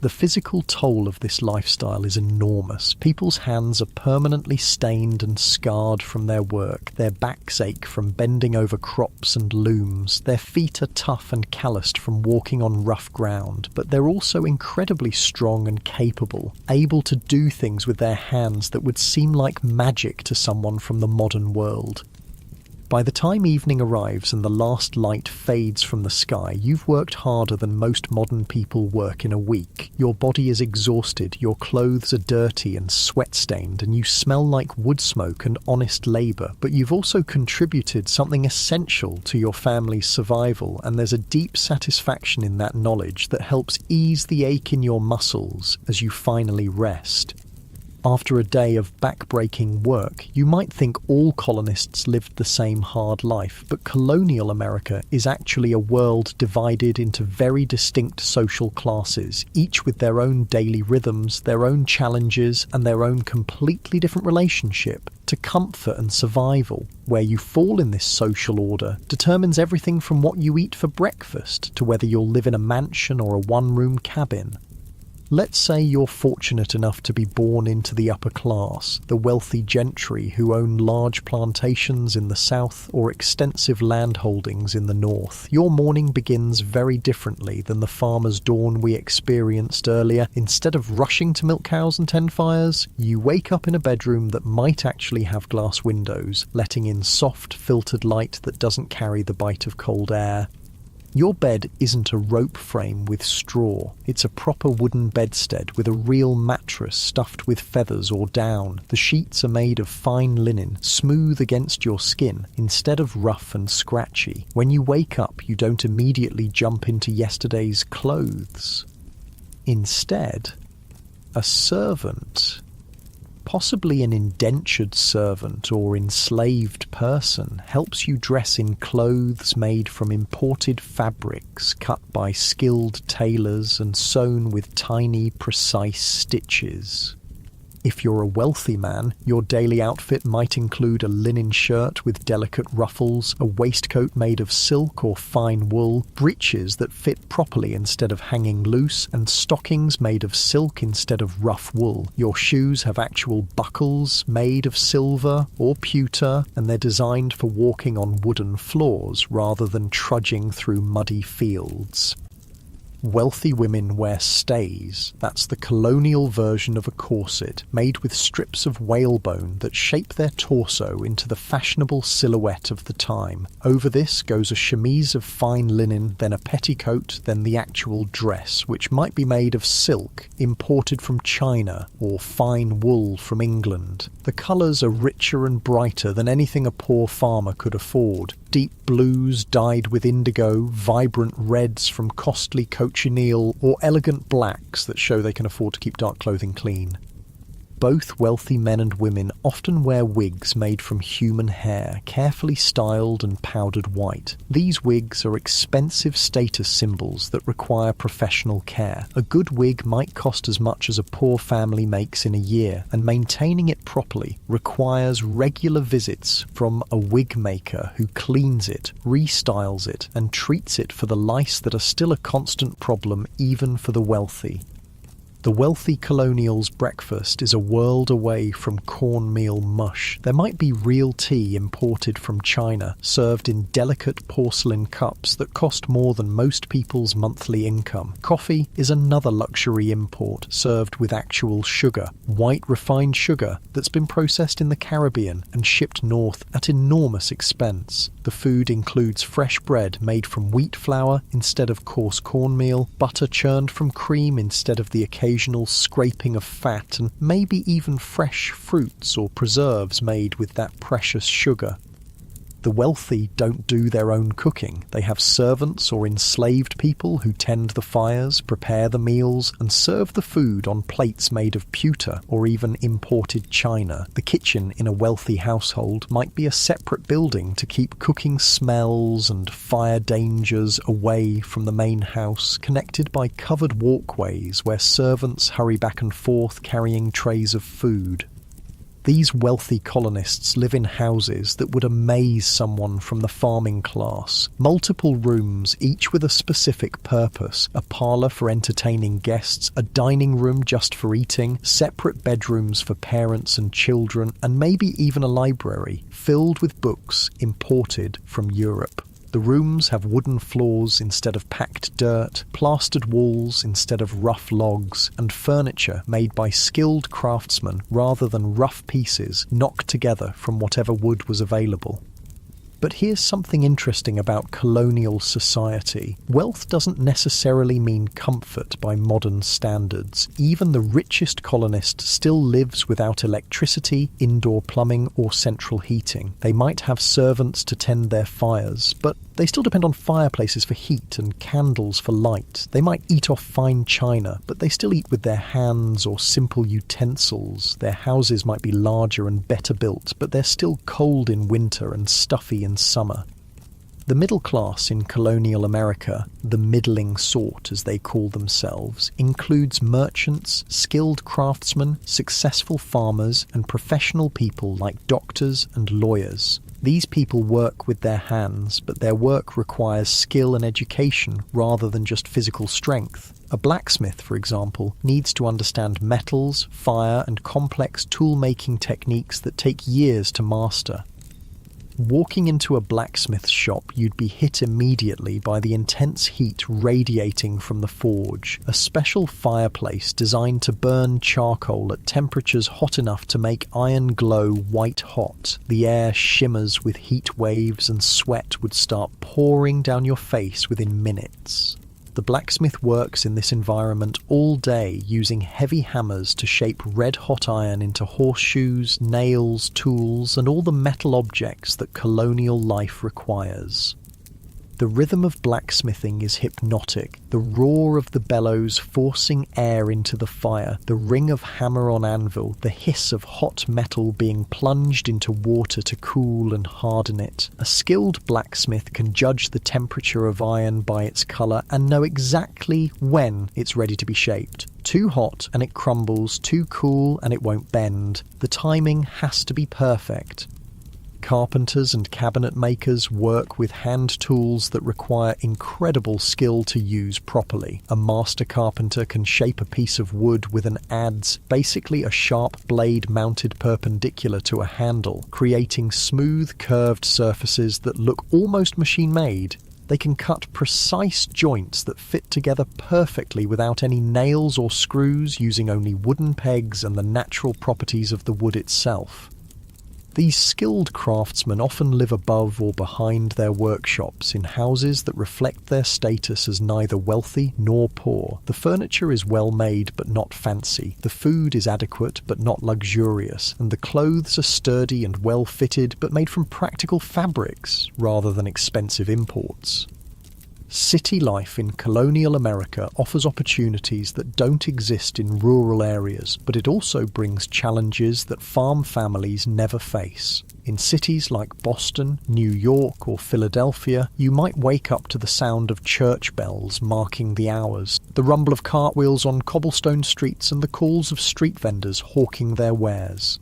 The physical toll of this lifestyle is enormous. People's hands are permanently stained and scarred from their work. Their backs ache from bending over crops and looms. Their feet are tough and calloused from walking on rough ground. But they're also incredibly strong and capable, able to do things with their hands that would seem like magic to someone from the modern world. By the time evening arrives and the last light fades from the sky, you've worked harder than most modern people work in a week. Your body is exhausted, your clothes are dirty and sweat-stained, and you smell like wood smoke and honest labour, but you've also contributed something essential to your family's survival, and there's a deep satisfaction in that knowledge that helps ease the ache in your muscles as you finally rest. After a day of back-breaking work, you might think all colonists lived the same hard life, but colonial America is actually a world divided into very distinct social classes, each with their own daily rhythms, their own challenges, and their own completely different relationship to comfort and survival. Where you fall in this social order determines everything from what you eat for breakfast to whether you'll live in a mansion or a one-room cabin. Let's say you're fortunate enough to be born into the upper class, the wealthy gentry who own large plantations in the south or extensive land holdings in the north. Your morning begins very differently than the farmer's dawn we experienced earlier. Instead of rushing to milk cows and tend fires, you wake up in a bedroom that might actually have glass windows, letting in soft, filtered light that doesn't carry the bite of cold air. Your bed isn't a rope frame with straw. It's a proper wooden bedstead with a real mattress stuffed with feathers or down. The sheets are made of fine linen, smooth against your skin, instead of rough and scratchy. When you wake up, you don't immediately jump into yesterday's clothes. Instead, a servant, possibly an indentured servant or enslaved person, helps you dress in clothes made from imported fabrics cut by skilled tailors and sewn with tiny, precise stitches. If you're a wealthy man, your daily outfit might include a linen shirt with delicate ruffles, a waistcoat made of silk or fine wool, breeches that fit properly instead of hanging loose, and stockings made of silk instead of rough wool. Your shoes have actual buckles made of silver or pewter, and they're designed for walking on wooden floors rather than trudging through muddy fields. Wealthy women wear stays. That's the colonial version of a corset, made with strips of whalebone that shape their torso into the fashionable silhouette of the time. Over this goes a chemise of fine linen, then a petticoat, then the actual dress, which might be made of silk, imported from China, or fine wool from England. The colours are richer and brighter than anything a poor farmer could afford. Deep blues dyed with indigo, vibrant reds from costly cochineal, or elegant blacks that show they can afford to keep dark clothing clean. Both wealthy men and women often wear wigs made from human hair, carefully styled and powdered white. These wigs are expensive status symbols that require professional care. A good wig might cost as much as a poor family makes in a year, and maintaining it properly requires regular visits from a wig maker who cleans it, restyles it, and treats it for the lice that are still a constant problem even for the wealthy. The wealthy colonial's breakfast is a world away from cornmeal mush. There might be real tea imported from China, served in delicate porcelain cups that cost more than most people's monthly income. Coffee is another luxury import, served with actual sugar, white refined sugar that's been processed in the Caribbean and shipped north at enormous expense. The food includes fresh bread made from wheat flour instead of coarse cornmeal, butter churned from cream instead of the occasional scraping of fat, and maybe even fresh fruits or preserves made with that precious sugar. The wealthy don't do their own cooking. They have servants or enslaved people who tend the fires, prepare the meals, and serve the food on plates made of pewter or even imported china. The kitchen in a wealthy household might be a separate building to keep cooking smells and fire dangers away from the main house, connected by covered walkways where servants hurry back and forth carrying trays of food. These wealthy colonists live in houses that would amaze someone from the farming class. Multiple rooms, each with a specific purpose. A parlour for entertaining guests, a dining room just for eating, separate bedrooms for parents and children, and maybe even a library filled with books imported from Europe. The rooms have wooden floors instead of packed dirt, plastered walls instead of rough logs, and furniture made by skilled craftsmen rather than rough pieces knocked together from whatever wood was available. But here's something interesting about colonial society. Wealth doesn't necessarily mean comfort by modern standards. Even the richest colonist still lives without electricity, indoor plumbing, or central heating. They might have servants to tend their fires, but they still depend on fireplaces for heat and candles for light. They might eat off fine china, but they still eat with their hands or simple utensils. Their houses might be larger and better built, but they're still cold in winter and stuffy in summer. The middle class in colonial America, the middling sort as they call themselves, includes merchants, skilled craftsmen, successful farmers, and professional people like doctors and lawyers. These people work with their hands, but their work requires skill and education rather than just physical strength. A blacksmith, for example, needs to understand metals, fire, and complex tool-making techniques that take years to master. Walking into a blacksmith's shop, you'd be hit immediately by the intense heat radiating from the forge, a special fireplace designed to burn charcoal at temperatures hot enough to make iron glow white hot. The air shimmers with heat waves and sweat would start pouring down your face within minutes. The blacksmith works in this environment all day using heavy hammers to shape red-hot iron into horseshoes, nails, tools, and all the metal objects that colonial life requires. The rhythm of blacksmithing is hypnotic, the roar of the bellows forcing air into the fire, the ring of hammer on anvil, the hiss of hot metal being plunged into water to cool and harden it. A skilled blacksmith can judge the temperature of iron by its colour and know exactly when it's ready to be shaped. Too hot and it crumbles, too cool and it won't bend. The timing has to be perfect. Carpenters and cabinet makers work with hand tools that require incredible skill to use properly. A master carpenter can shape a piece of wood with an adze, basically a sharp blade mounted perpendicular to a handle, creating smooth, curved surfaces that look almost machine-made. They can cut precise joints that fit together perfectly without any nails or screws, using only wooden pegs and the natural properties of the wood itself. These skilled craftsmen often live above or behind their workshops in houses that reflect their status as neither wealthy nor poor. The furniture is well made but not fancy, the food is adequate but not luxurious, and the clothes are sturdy and well fitted but made from practical fabrics rather than expensive imports. City life in colonial America offers opportunities that don't exist in rural areas, but it also brings challenges that farm families never face. In cities like Boston, New York, or Philadelphia, you might wake up to the sound of church bells marking the hours, the rumble of cartwheels on cobblestone streets, and the calls of street vendors hawking their wares.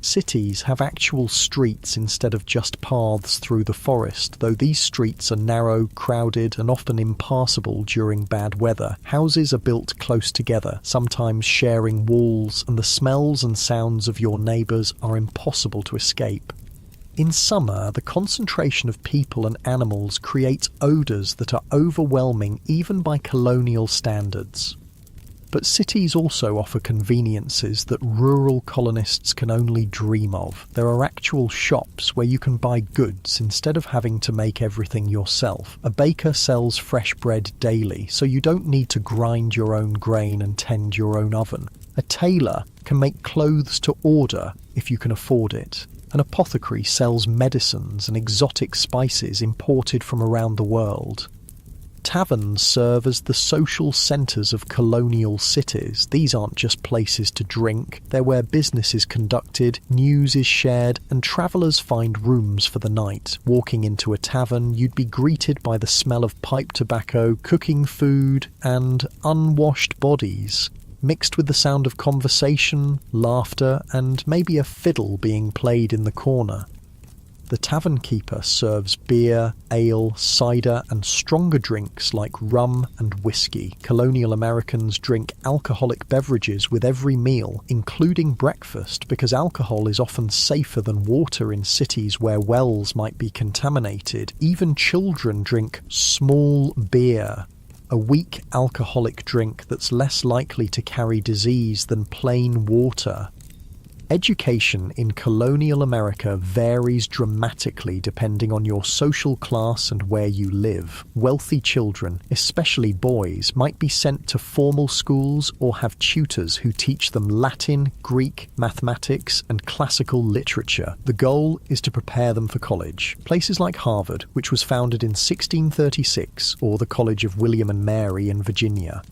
Cities have actual streets instead of just paths through the forest, though these streets are narrow, crowded, and often impassable during bad weather. Houses are built close together, sometimes sharing walls, and the smells and sounds of your neighbours are impossible to escape. In summer, the concentration of people and animals creates odours that are overwhelming even by colonial standards. But cities also offer conveniences that rural colonists can only dream of. There are actual shops where you can buy goods instead of having to make everything yourself. A baker sells fresh bread daily, so you don't need to grind your own grain and tend your own oven. A tailor can make clothes to order if you can afford it. An apothecary sells medicines and exotic spices imported from around the world. Taverns serve as the social centres of colonial cities. These aren't just places to drink, they're where business is conducted, news is shared, and travellers find rooms for the night. Walking into a tavern, you'd be greeted by the smell of pipe tobacco, cooking food, and unwashed bodies, mixed with the sound of conversation, laughter, and maybe a fiddle being played in the corner. The tavern keeper serves beer, ale, cider, and stronger drinks like rum and whiskey. Colonial Americans drink alcoholic beverages with every meal, including breakfast, because alcohol is often safer than water in cities where wells might be contaminated. Even children drink small beer, a weak alcoholic drink that's less likely to carry disease than plain water. Education in colonial America varies dramatically depending on your social class and where you live. Wealthy children, especially boys, might be sent to formal schools or have tutors who teach them Latin, Greek, mathematics, and classical literature. The goal is to prepare them for college. Places like Harvard, which was founded in 1636, or the College of William and Mary in Virginia.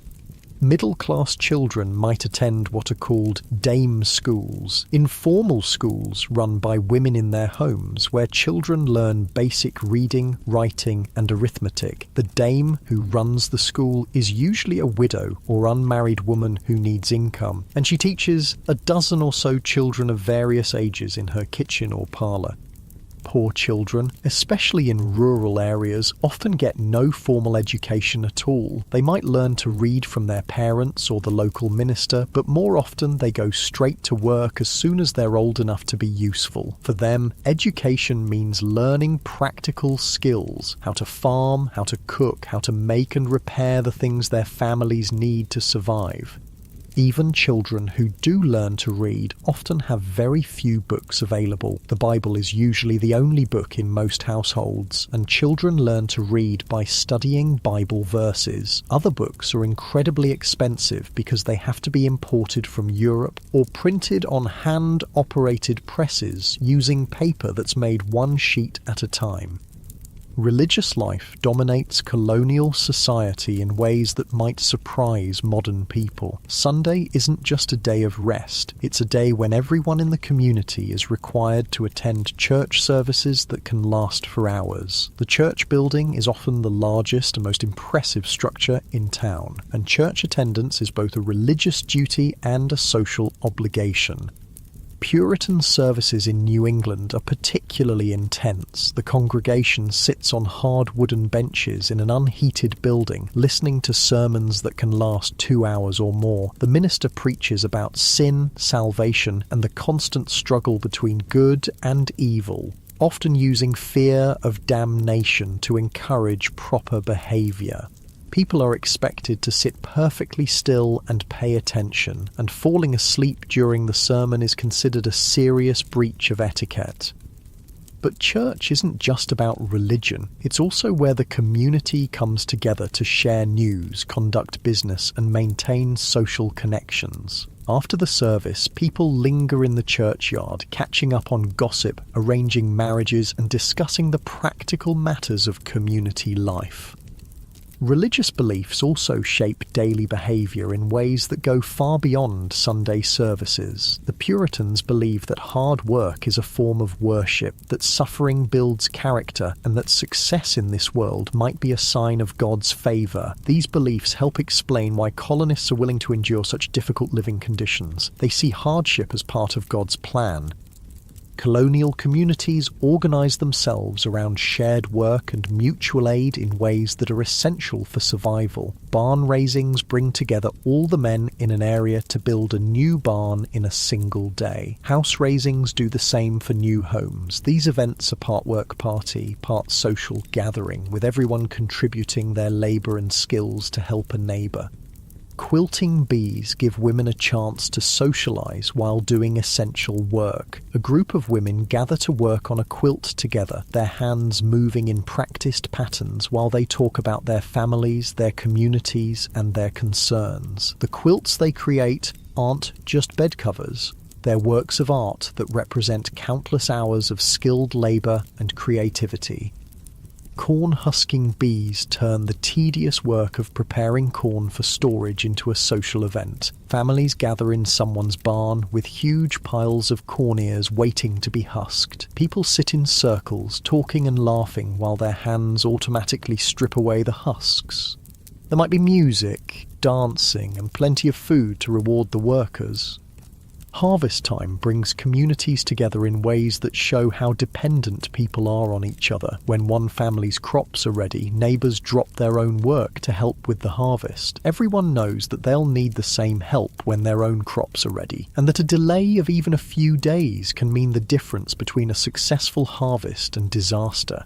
Middle-class children might attend what are called dame schools, informal schools run by women in their homes, where children learn basic reading, writing, and arithmetic. The dame who runs the school is usually a widow or unmarried woman who needs income, and she teaches a dozen or so children of various ages in her kitchen or parlour. Poor children, especially in rural areas, often get no formal education at all. They might learn to read from their parents or the local minister, but more often they go straight to work as soon as they're old enough to be useful. For them, education means learning practical skills: how to farm, how to cook, how to make and repair the things their families need to survive. Even children who do learn to read often have very few books available. The Bible is usually the only book in most households, and children learn to read by studying Bible verses. Other books are incredibly expensive because they have to be imported from Europe or printed on hand-operated presses using paper that's made one sheet at a time. Religious life dominates colonial society in ways that might surprise modern people. Sunday isn't just a day of rest, it's a day when everyone in the community is required to attend church services that can last for hours. The church building is often the largest and most impressive structure in town, and church attendance is both a religious duty and a social obligation. Puritan services in New England are particularly intense. The congregation sits on hard wooden benches in an unheated building, listening to sermons that can last 2 hours or more. The minister preaches about sin, salvation, and the constant struggle between good and evil, often using fear of damnation to encourage proper behaviour. People are expected to sit perfectly still and pay attention, and falling asleep during the sermon is considered a serious breach of etiquette. But church isn't just about religion, it's also where the community comes together to share news, conduct business, and maintain social connections. After the service, people linger in the churchyard, catching up on gossip, arranging marriages, and discussing the practical matters of community life. Religious beliefs also shape daily behaviour in ways that go far beyond Sunday services. The Puritans believed that hard work is a form of worship, that suffering builds character, and that success in this world might be a sign of God's favour. These beliefs help explain why colonists are willing to endure such difficult living conditions. They see hardship as part of God's plan. Colonial communities organise themselves around shared work and mutual aid in ways that are essential for survival. Barn raisings bring together all the men in an area to build a new barn in a single day. House raisings do the same for new homes. These events are part work party, part social gathering, with everyone contributing their labour and skills to help a neighbour. Quilting bees give women a chance to socialise while doing essential work. A group of women gather to work on a quilt together, their hands moving in practised patterns while they talk about their families, their communities, and their concerns. The quilts they create aren't just bed covers. They're works of art that represent countless hours of skilled labour and creativity. Corn-husking bees turn the tedious work of preparing corn for storage into a social event. Families gather in someone's barn with huge piles of corn ears waiting to be husked. People sit in circles, talking and laughing while their hands automatically strip away the husks. There might be music, dancing, and plenty of food to reward the workers. Harvest time brings communities together in ways that show how dependent people are on each other. When one family's crops are ready, neighbours drop their own work to help with the harvest. Everyone knows that they'll need the same help when their own crops are ready, and that a delay of even a few days can mean the difference between a successful harvest and disaster.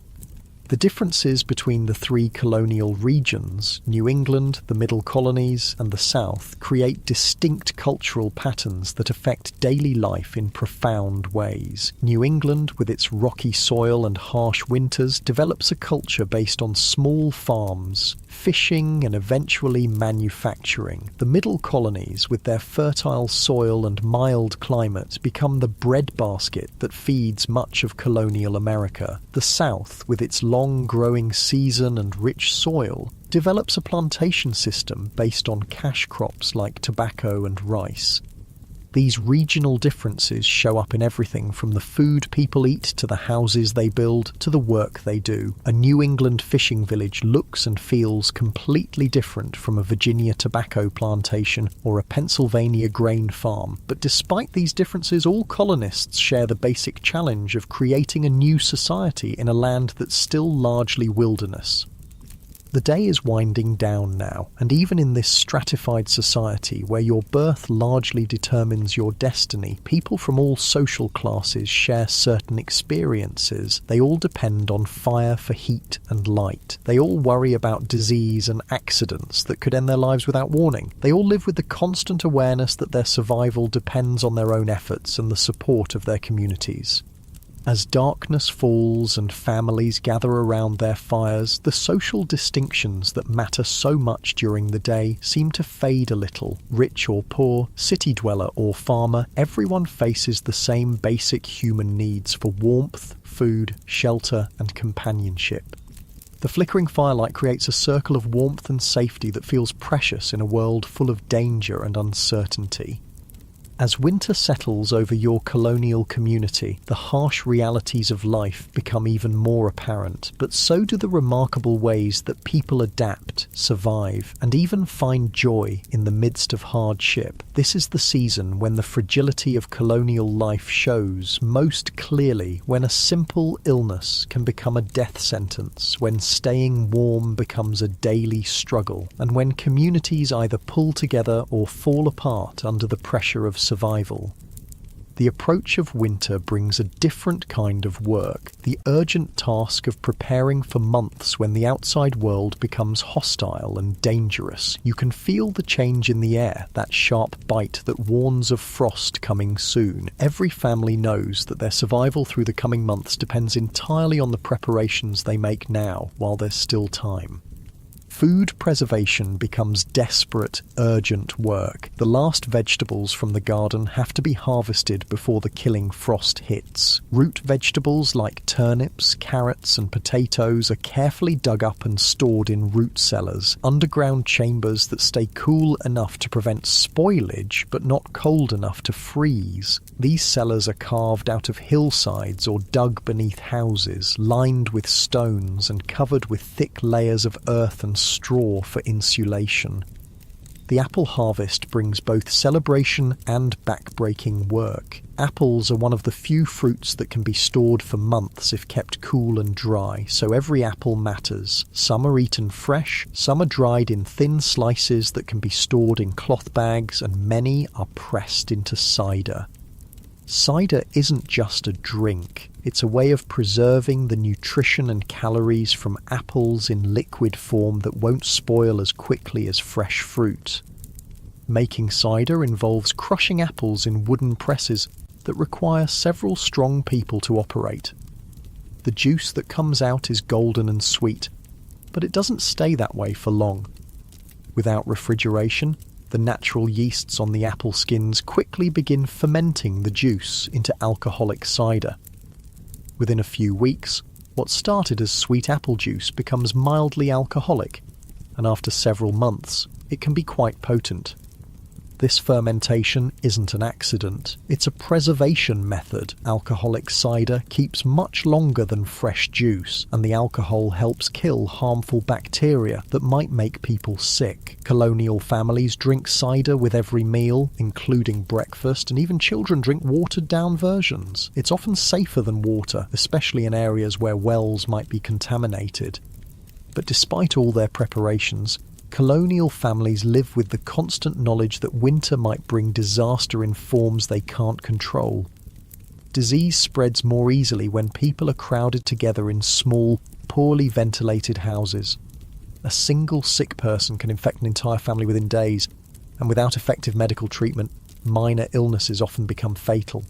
The differences between the three colonial regions, New England, the Middle Colonies, and the South, create distinct cultural patterns that affect daily life in profound ways. New England, with its rocky soil and harsh winters, develops a culture based on small farms, fishing, and eventually manufacturing. The Middle Colonies, with their fertile soil and mild climate, become the breadbasket that feeds much of colonial America. The South, with its long growing season and rich soil, develops a plantation system based on cash crops like tobacco and rice. These regional differences show up in everything from the food people eat to the houses they build to the work they do. A New England fishing village looks and feels completely different from a Virginia tobacco plantation or a Pennsylvania grain farm. But despite these differences, all colonists share the basic challenge of creating a new society in a land that's still largely wilderness. The day is winding down now, and even in this stratified society where your birth largely determines your destiny, people from all social classes share certain experiences. They all depend on fire for heat and light. They all worry about disease and accidents that could end their lives without warning. They all live with the constant awareness that their survival depends on their own efforts and the support of their communities. As darkness falls and families gather around their fires, the social distinctions that matter so much during the day seem to fade a little. Rich or poor, city dweller or farmer, everyone faces the same basic human needs for warmth, food, shelter, and companionship. The flickering firelight creates a circle of warmth and safety that feels precious in a world full of danger and uncertainty. As winter settles over your colonial community, the harsh realities of life become even more apparent, but so do the remarkable ways that people adapt, survive, and even find joy in the midst of hardship. This is the season when the fragility of colonial life shows most clearly, when a simple illness can become a death sentence, when staying warm becomes a daily struggle, and when communities either pull together or fall apart under the pressure of survival. The approach of winter brings a different kind of work, the urgent task of preparing for months when the outside world becomes hostile and dangerous. You can feel the change in the air, that sharp bite that warns of frost coming soon. Every family knows that their survival through the coming months depends entirely on the preparations they make now, while there's still time. Food preservation becomes desperate, urgent work. The last vegetables from the garden have to be harvested before the killing frost hits. Root vegetables like turnips, carrots, and potatoes are carefully dug up and stored in root cellars, underground chambers that stay cool enough to prevent spoilage but not cold enough to freeze. These cellars are carved out of hillsides or dug beneath houses, lined with stones and covered with thick layers of earth and straw for insulation. The apple harvest brings both celebration and back-breaking work. Apples are one of the few fruits that can be stored for months if kept cool and dry, so every apple matters. Some are eaten fresh, some are dried in thin slices that can be stored in cloth bags, and many are pressed into cider. Cider isn't just a drink, it's a way of preserving the nutrition and calories from apples in liquid form that won't spoil as quickly as fresh fruit. Making cider involves crushing apples in wooden presses that require several strong people to operate. The juice that comes out is golden and sweet, but it doesn't stay that way for long. Without refrigeration, the natural yeasts on the apple skins quickly begin fermenting the juice into alcoholic cider. Within a few weeks, what started as sweet apple juice becomes mildly alcoholic, and after several months, it can be quite potent. This fermentation isn't an accident, it's a preservation method. Alcoholic cider keeps much longer than fresh juice, and the alcohol helps kill harmful bacteria that might make people sick. Colonial families drink cider with every meal, including breakfast, and even children drink watered-down versions. It's often safer than water, especially in areas where wells might be contaminated. But despite all their preparations, colonial families live with the constant knowledge that winter might bring disaster in forms they can't control. Disease spreads more easily when people are crowded together in small, poorly ventilated houses. A single sick person can infect an entire family within days, and without effective medical treatment, minor illnesses often become fatal.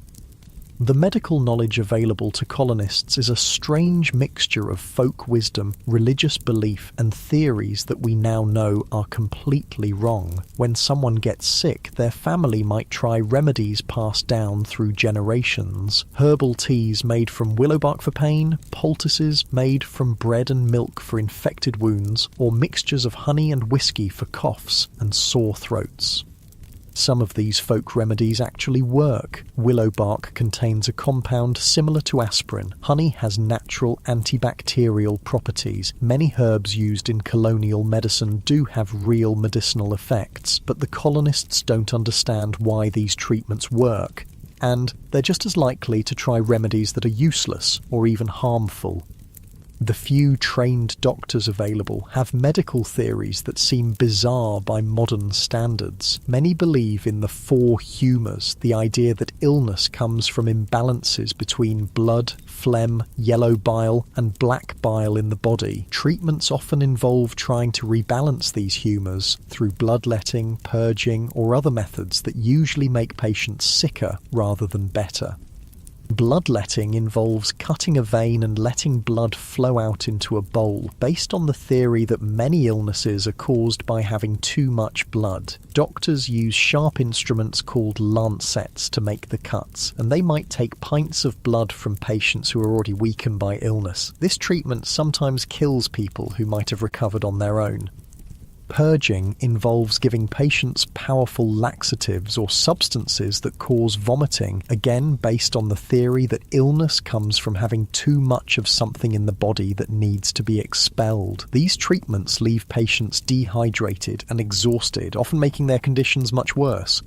The medical knowledge available to colonists is a strange mixture of folk wisdom, religious belief, and theories that we now know are completely wrong. When someone gets sick, their family might try remedies passed down through generations. Herbal teas made from willow bark for pain, poultices made from bread and milk for infected wounds, or mixtures of honey and whiskey for coughs and sore throats. Some of these folk remedies actually work. Willow bark contains a compound similar to aspirin. Honey has natural antibacterial properties. Many herbs used in colonial medicine do have real medicinal effects, but the colonists don't understand why these treatments work, and they're just as likely to try remedies that are useless or even harmful. The few trained doctors available have medical theories that seem bizarre by modern standards. Many believe in the four humours, the idea that illness comes from imbalances between blood, phlegm, yellow bile, and black bile in the body. Treatments often involve trying to rebalance these humours through bloodletting, purging, or other methods that usually make patients sicker rather than better. Bloodletting involves cutting a vein and letting blood flow out into a bowl, based on the theory that many illnesses are caused by having too much blood. Doctors use sharp instruments called lancets to make the cuts, and they might take pints of blood from patients who are already weakened by illness. This treatment sometimes kills people who might have recovered on their own. Purging involves giving patients powerful laxatives or substances that cause vomiting, again based on the theory that illness comes from having too much of something in the body that needs to be expelled. These treatments leave patients dehydrated and exhausted, often making their conditions much worse.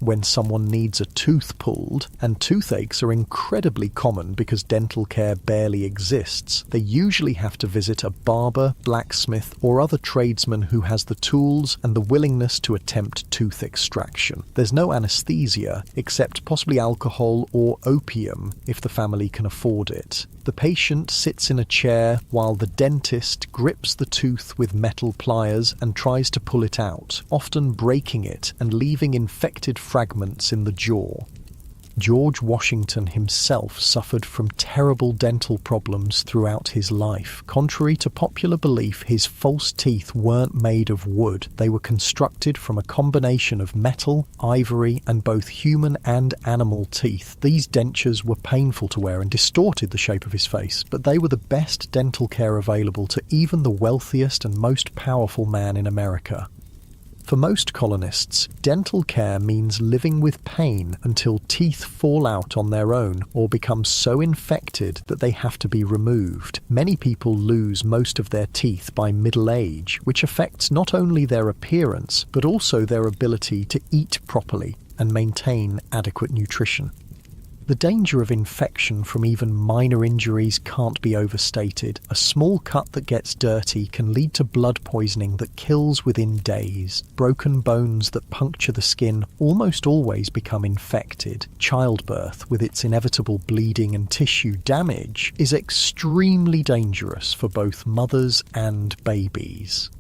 When someone needs a tooth pulled, and toothaches are incredibly common because dental care barely exists, they usually have to visit a barber, blacksmith, or other tradesman who has the tools and the willingness to attempt tooth extraction. There's no anesthesia, except possibly alcohol or opium if the family can afford it. The patient sits in a chair while the dentist grips the tooth with metal pliers and tries to pull it out, often breaking it and leaving infected fragments in the jaw. George Washington himself suffered from terrible dental problems throughout his life. Contrary to popular belief, his false teeth weren't made of wood. They were constructed from a combination of metal, ivory, and both human and animal teeth. These dentures were painful to wear and distorted the shape of his face, but they were the best dental care available to even the wealthiest and most powerful man in America. For most colonists, dental care means living with pain until teeth fall out on their own or become so infected that they have to be removed. Many people lose most of their teeth by middle age, which affects not only their appearance, but also their ability to eat properly and maintain adequate nutrition. The danger of infection from even minor injuries can't be overstated. A small cut that gets dirty can lead to blood poisoning that kills within days. Broken bones that puncture the skin almost always become infected. Childbirth, with its inevitable bleeding and tissue damage, is extremely dangerous for both mothers and babies.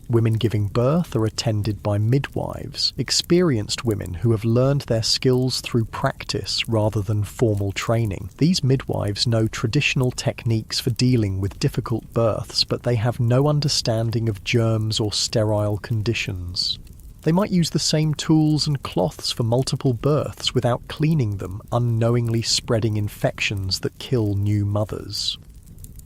Women giving birth are attended by midwives, experienced women who have learned their skills through practice rather than formal training. These midwives know traditional techniques for dealing with difficult births, but they have no understanding of germs or sterile conditions. They might use the same tools and cloths for multiple births without cleaning them, unknowingly spreading infections that kill new mothers.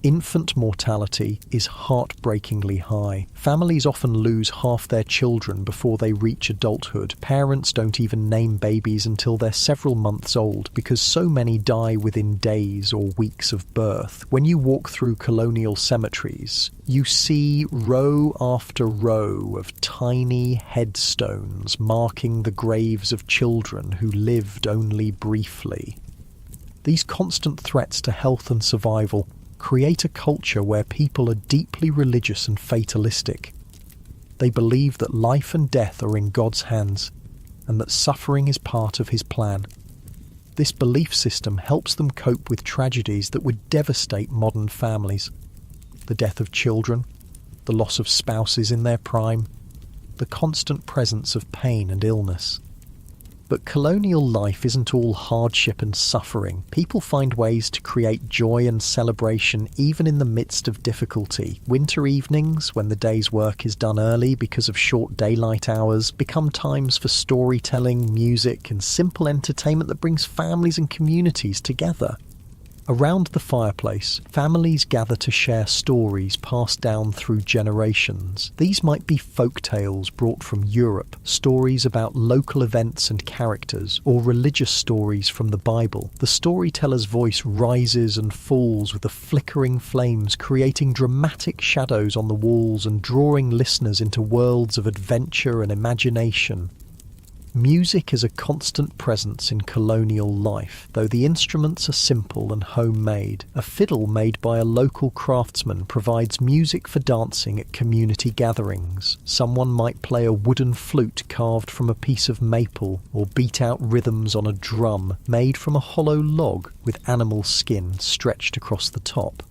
Infant mortality is heartbreakingly high. Families often lose half their children before they reach adulthood. Parents don't even name babies until they're several months old because so many die within days or weeks of birth. When you walk through colonial cemeteries, you see row after row of tiny headstones marking the graves of children who lived only briefly. These constant threats to health and survival create a culture where people are deeply religious and fatalistic. They believe that life and death are in God's hands and that suffering is part of his plan. This belief system helps them cope with tragedies that would devastate modern families. The death of children, the loss of spouses in their prime, the constant presence of pain and illness. But colonial life isn't all hardship and suffering. People find ways to create joy and celebration even in the midst of difficulty. Winter evenings, when the day's work is done early because of short daylight hours, become times for storytelling, music, and simple entertainment that brings families and communities together. Around the fireplace, families gather to share stories passed down through generations. These might be folk tales brought from Europe, stories about local events and characters, or religious stories from the Bible. The storyteller's voice rises and falls with the flickering flames, creating dramatic shadows on the walls and drawing listeners into worlds of adventure and imagination. Music is a constant presence in colonial life, though the instruments are simple and homemade. A fiddle made by a local craftsman provides music for dancing at community gatherings. Someone might play a wooden flute carved from a piece of maple, or beat out rhythms on a drum made from a hollow log with animal skin stretched across the top.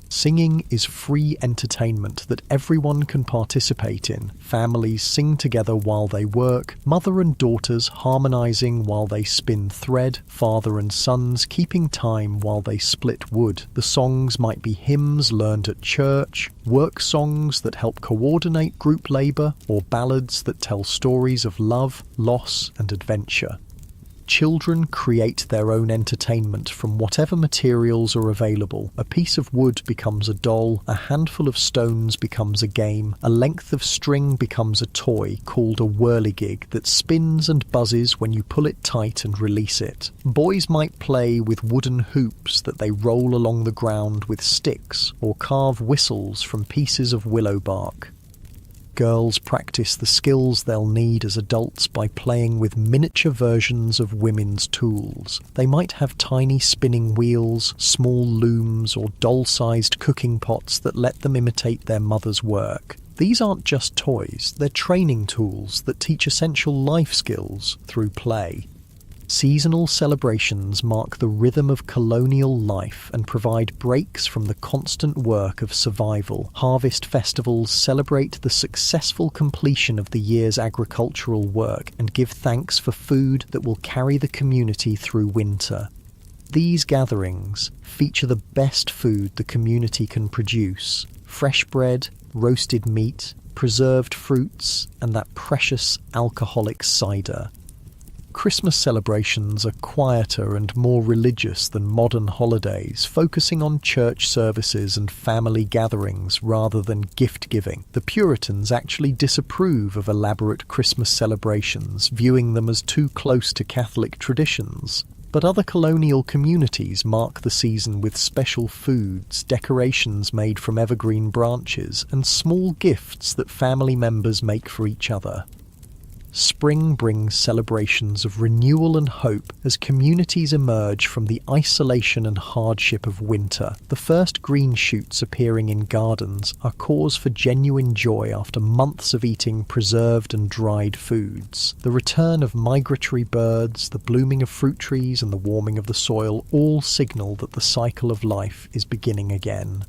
Singing is free entertainment that everyone can participate in. Families sing together while they work, mother and daughters harmonizing while they spin thread, father and sons keeping time while they split wood. The songs might be hymns learned at church, work songs that help coordinate group labor, or ballads that tell stories of love, loss, and adventure. Children create their own entertainment from whatever materials are available. A piece of wood becomes a doll, a handful of stones becomes a game, a length of string becomes a toy called a whirligig that spins and buzzes when you pull it tight and release it. Boys might play with wooden hoops that they roll along the ground with sticks, or carve whistles from pieces of willow bark. Girls practice the skills they'll need as adults by playing with miniature versions of women's tools. They might have tiny spinning wheels, small looms, or doll-sized cooking pots that let them imitate their mother's work. These aren't just toys, they're training tools that teach essential life skills through play. Seasonal celebrations mark the rhythm of colonial life and provide breaks from the constant work of survival. Harvest festivals celebrate the successful completion of the year's agricultural work and give thanks for food that will carry the community through winter. These gatherings feature the best food the community can produce: fresh bread, roasted meat, preserved fruits, and that precious alcoholic cider. Christmas celebrations are quieter and more religious than modern holidays, focusing on church services and family gatherings rather than gift-giving. The Puritans actually disapprove of elaborate Christmas celebrations, viewing them as too close to Catholic traditions. But other colonial communities mark the season with special foods, decorations made from evergreen branches, and small gifts that family members make for each other. Spring brings celebrations of renewal and hope as communities emerge from the isolation and hardship of winter. The first green shoots appearing in gardens are cause for genuine joy after months of eating preserved and dried foods. The return of migratory birds, the blooming of fruit trees, and the warming of the soil all signal that the cycle of life is beginning again.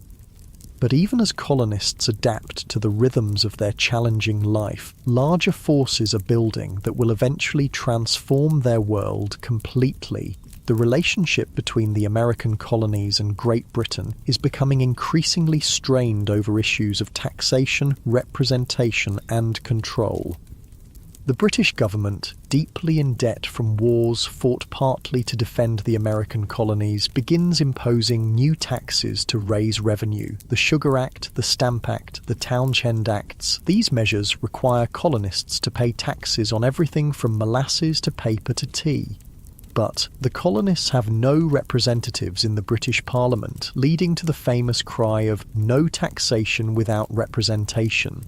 But even as colonists adapt to the rhythms of their challenging life, larger forces are building that will eventually transform their world completely. The relationship between the American colonies and Great Britain is becoming increasingly strained over issues of taxation, representation, and control. The British government, deeply in debt from wars fought partly to defend the American colonies, begins imposing new taxes to raise revenue. The Sugar Act, the Stamp Act, the Townshend Acts. These measures require colonists to pay taxes on everything from molasses to paper to tea. But the colonists have no representatives in the British Parliament, leading to the famous cry of "no taxation without representation."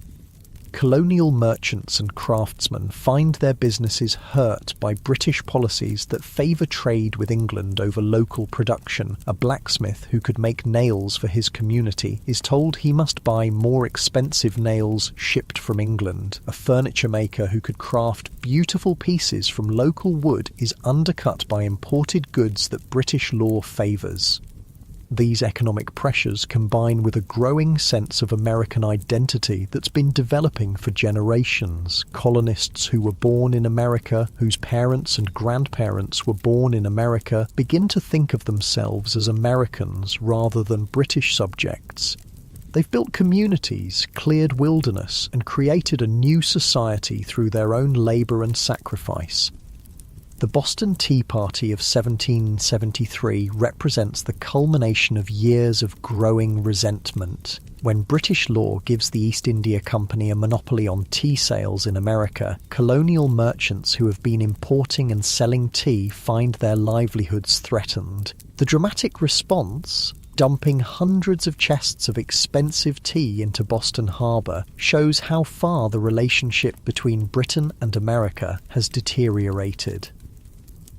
colonial merchants and craftsmen find their businesses hurt by British policies that favour trade with England over local production. A blacksmith who could make nails for his community is told he must buy more expensive nails shipped from England. A furniture maker who could craft beautiful pieces from local wood is undercut by imported goods that British law favours. These economic pressures combine with a growing sense of American identity that's been developing for generations. Colonists who were born in America, whose parents and grandparents were born in America, begin to think of themselves as Americans rather than British subjects. They've built communities, cleared wilderness, and created a new society through their own labour and sacrifice. The Boston Tea Party of 1773 represents the culmination of years of growing resentment. When British law gives the East India Company a monopoly on tea sales in America, colonial merchants who have been importing and selling tea find their livelihoods threatened. The dramatic response, dumping hundreds of chests of expensive tea into Boston Harbour, shows how far the relationship between Britain and America has deteriorated.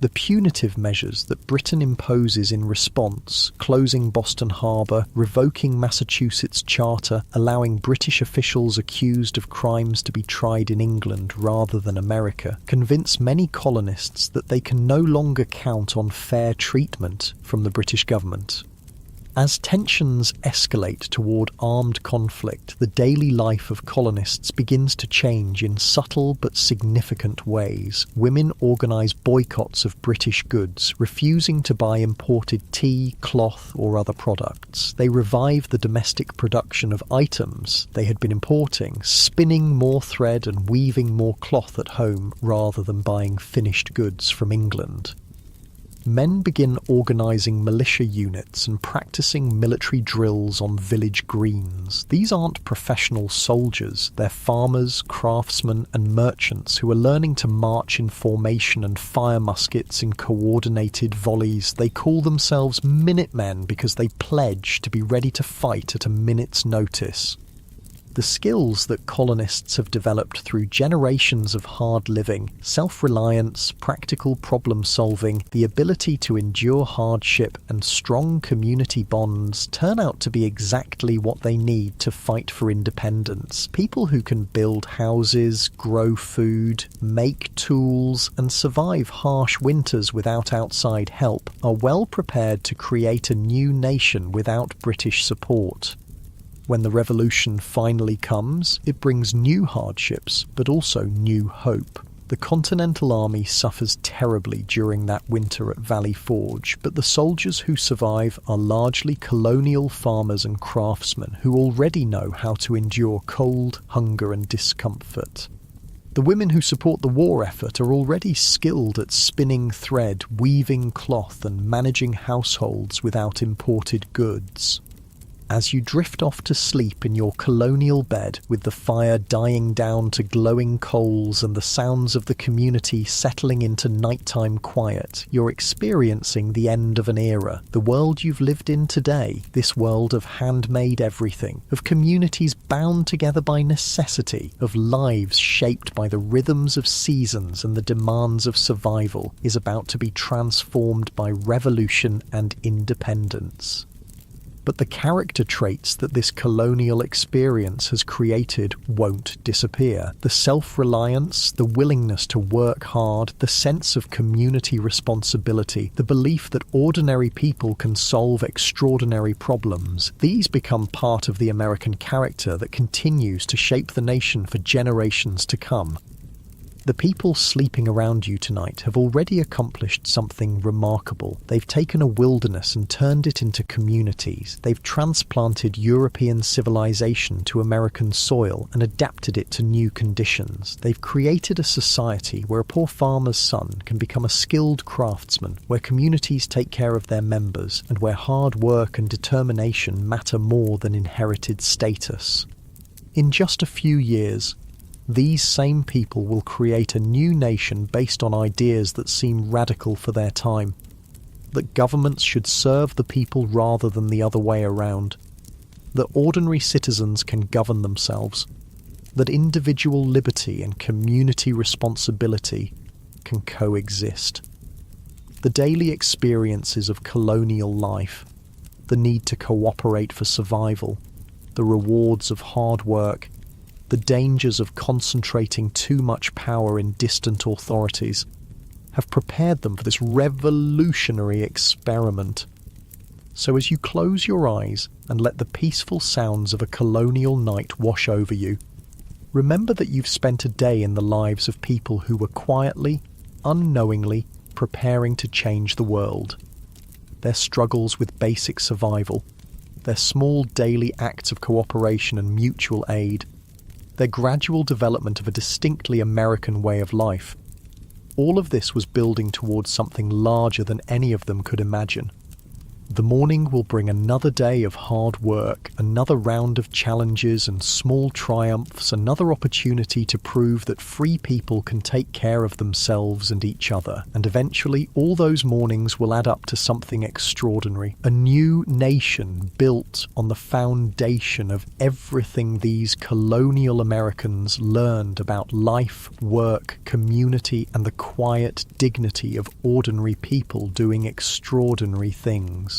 The punitive measures that Britain imposes in response, closing Boston Harbour, revoking Massachusetts' charter, allowing British officials accused of crimes to be tried in England rather than America, convince many colonists that they can no longer count on fair treatment from the British government. As tensions escalate toward armed conflict, the daily life of colonists begins to change in subtle but significant ways. Women organise boycotts of British goods, refusing to buy imported tea, cloth or other products. They revive the domestic production of items they had been importing, spinning more thread and weaving more cloth at home rather than buying finished goods from England. Men begin organising militia units and practising military drills on village greens. These aren't professional soldiers, they're farmers, craftsmen and merchants who are learning to march in formation and fire muskets in coordinated volleys. They call themselves Minutemen because they pledge to be ready to fight at a minute's notice. The skills that colonists have developed through generations of hard living, self-reliance, practical problem-solving, the ability to endure hardship and strong community bonds turn out to be exactly what they need to fight for independence. People who can build houses, grow food, make tools, and survive harsh winters without outside help are well prepared to create a new nation without British support. When the revolution finally comes, it brings new hardships, but also new hope. The Continental Army suffers terribly during that winter at Valley Forge, but the soldiers who survive are largely colonial farmers and craftsmen who already know how to endure cold, hunger and discomfort. The women who support the war effort are already skilled at spinning thread, weaving cloth and managing households without imported goods. As you drift off to sleep in your colonial bed with the fire dying down to glowing coals and the sounds of the community settling into nighttime quiet, you're experiencing the end of an era. The world you've lived in today, this world of handmade everything, of communities bound together by necessity, of lives shaped by the rhythms of seasons and the demands of survival, is about to be transformed by revolution and independence. But the character traits that this colonial experience has created won't disappear. The self-reliance, the willingness to work hard, the sense of community responsibility, the belief that ordinary people can solve extraordinary problems, these become part of the American character that continues to shape the nation for generations to come. The people sleeping around you tonight have already accomplished something remarkable. They've taken a wilderness and turned it into communities. They've transplanted European civilization to American soil and adapted it to new conditions. They've created a society where a poor farmer's son can become a skilled craftsman, where communities take care of their members, and where hard work and determination matter more than inherited status. In just a few years, these same people will create a new nation based on ideas that seem radical for their time. That governments should serve the people rather than the other way around. That ordinary citizens can govern themselves. that individual liberty and community responsibility can coexist. The daily experiences of colonial life, the need to cooperate for survival, the rewards of hard work, the dangers of concentrating too much power in distant authorities, have prepared them for this revolutionary experiment. So as you close your eyes and let the peaceful sounds of a colonial night wash over you, remember that you've spent a day in the lives of people who were quietly, unknowingly preparing to change the world. Their struggles with basic survival, their small daily acts of cooperation and mutual aid, their gradual development of a distinctly American way of life, all of this was building towards something larger than any of them could imagine. The morning will bring another day of hard work, another round of challenges and small triumphs, another opportunity to prove that free people can take care of themselves and each other. And eventually, all those mornings will add up to something extraordinary. A new nation built on the foundation of everything these colonial Americans learned about life, work, community, and the quiet dignity of ordinary people doing extraordinary things.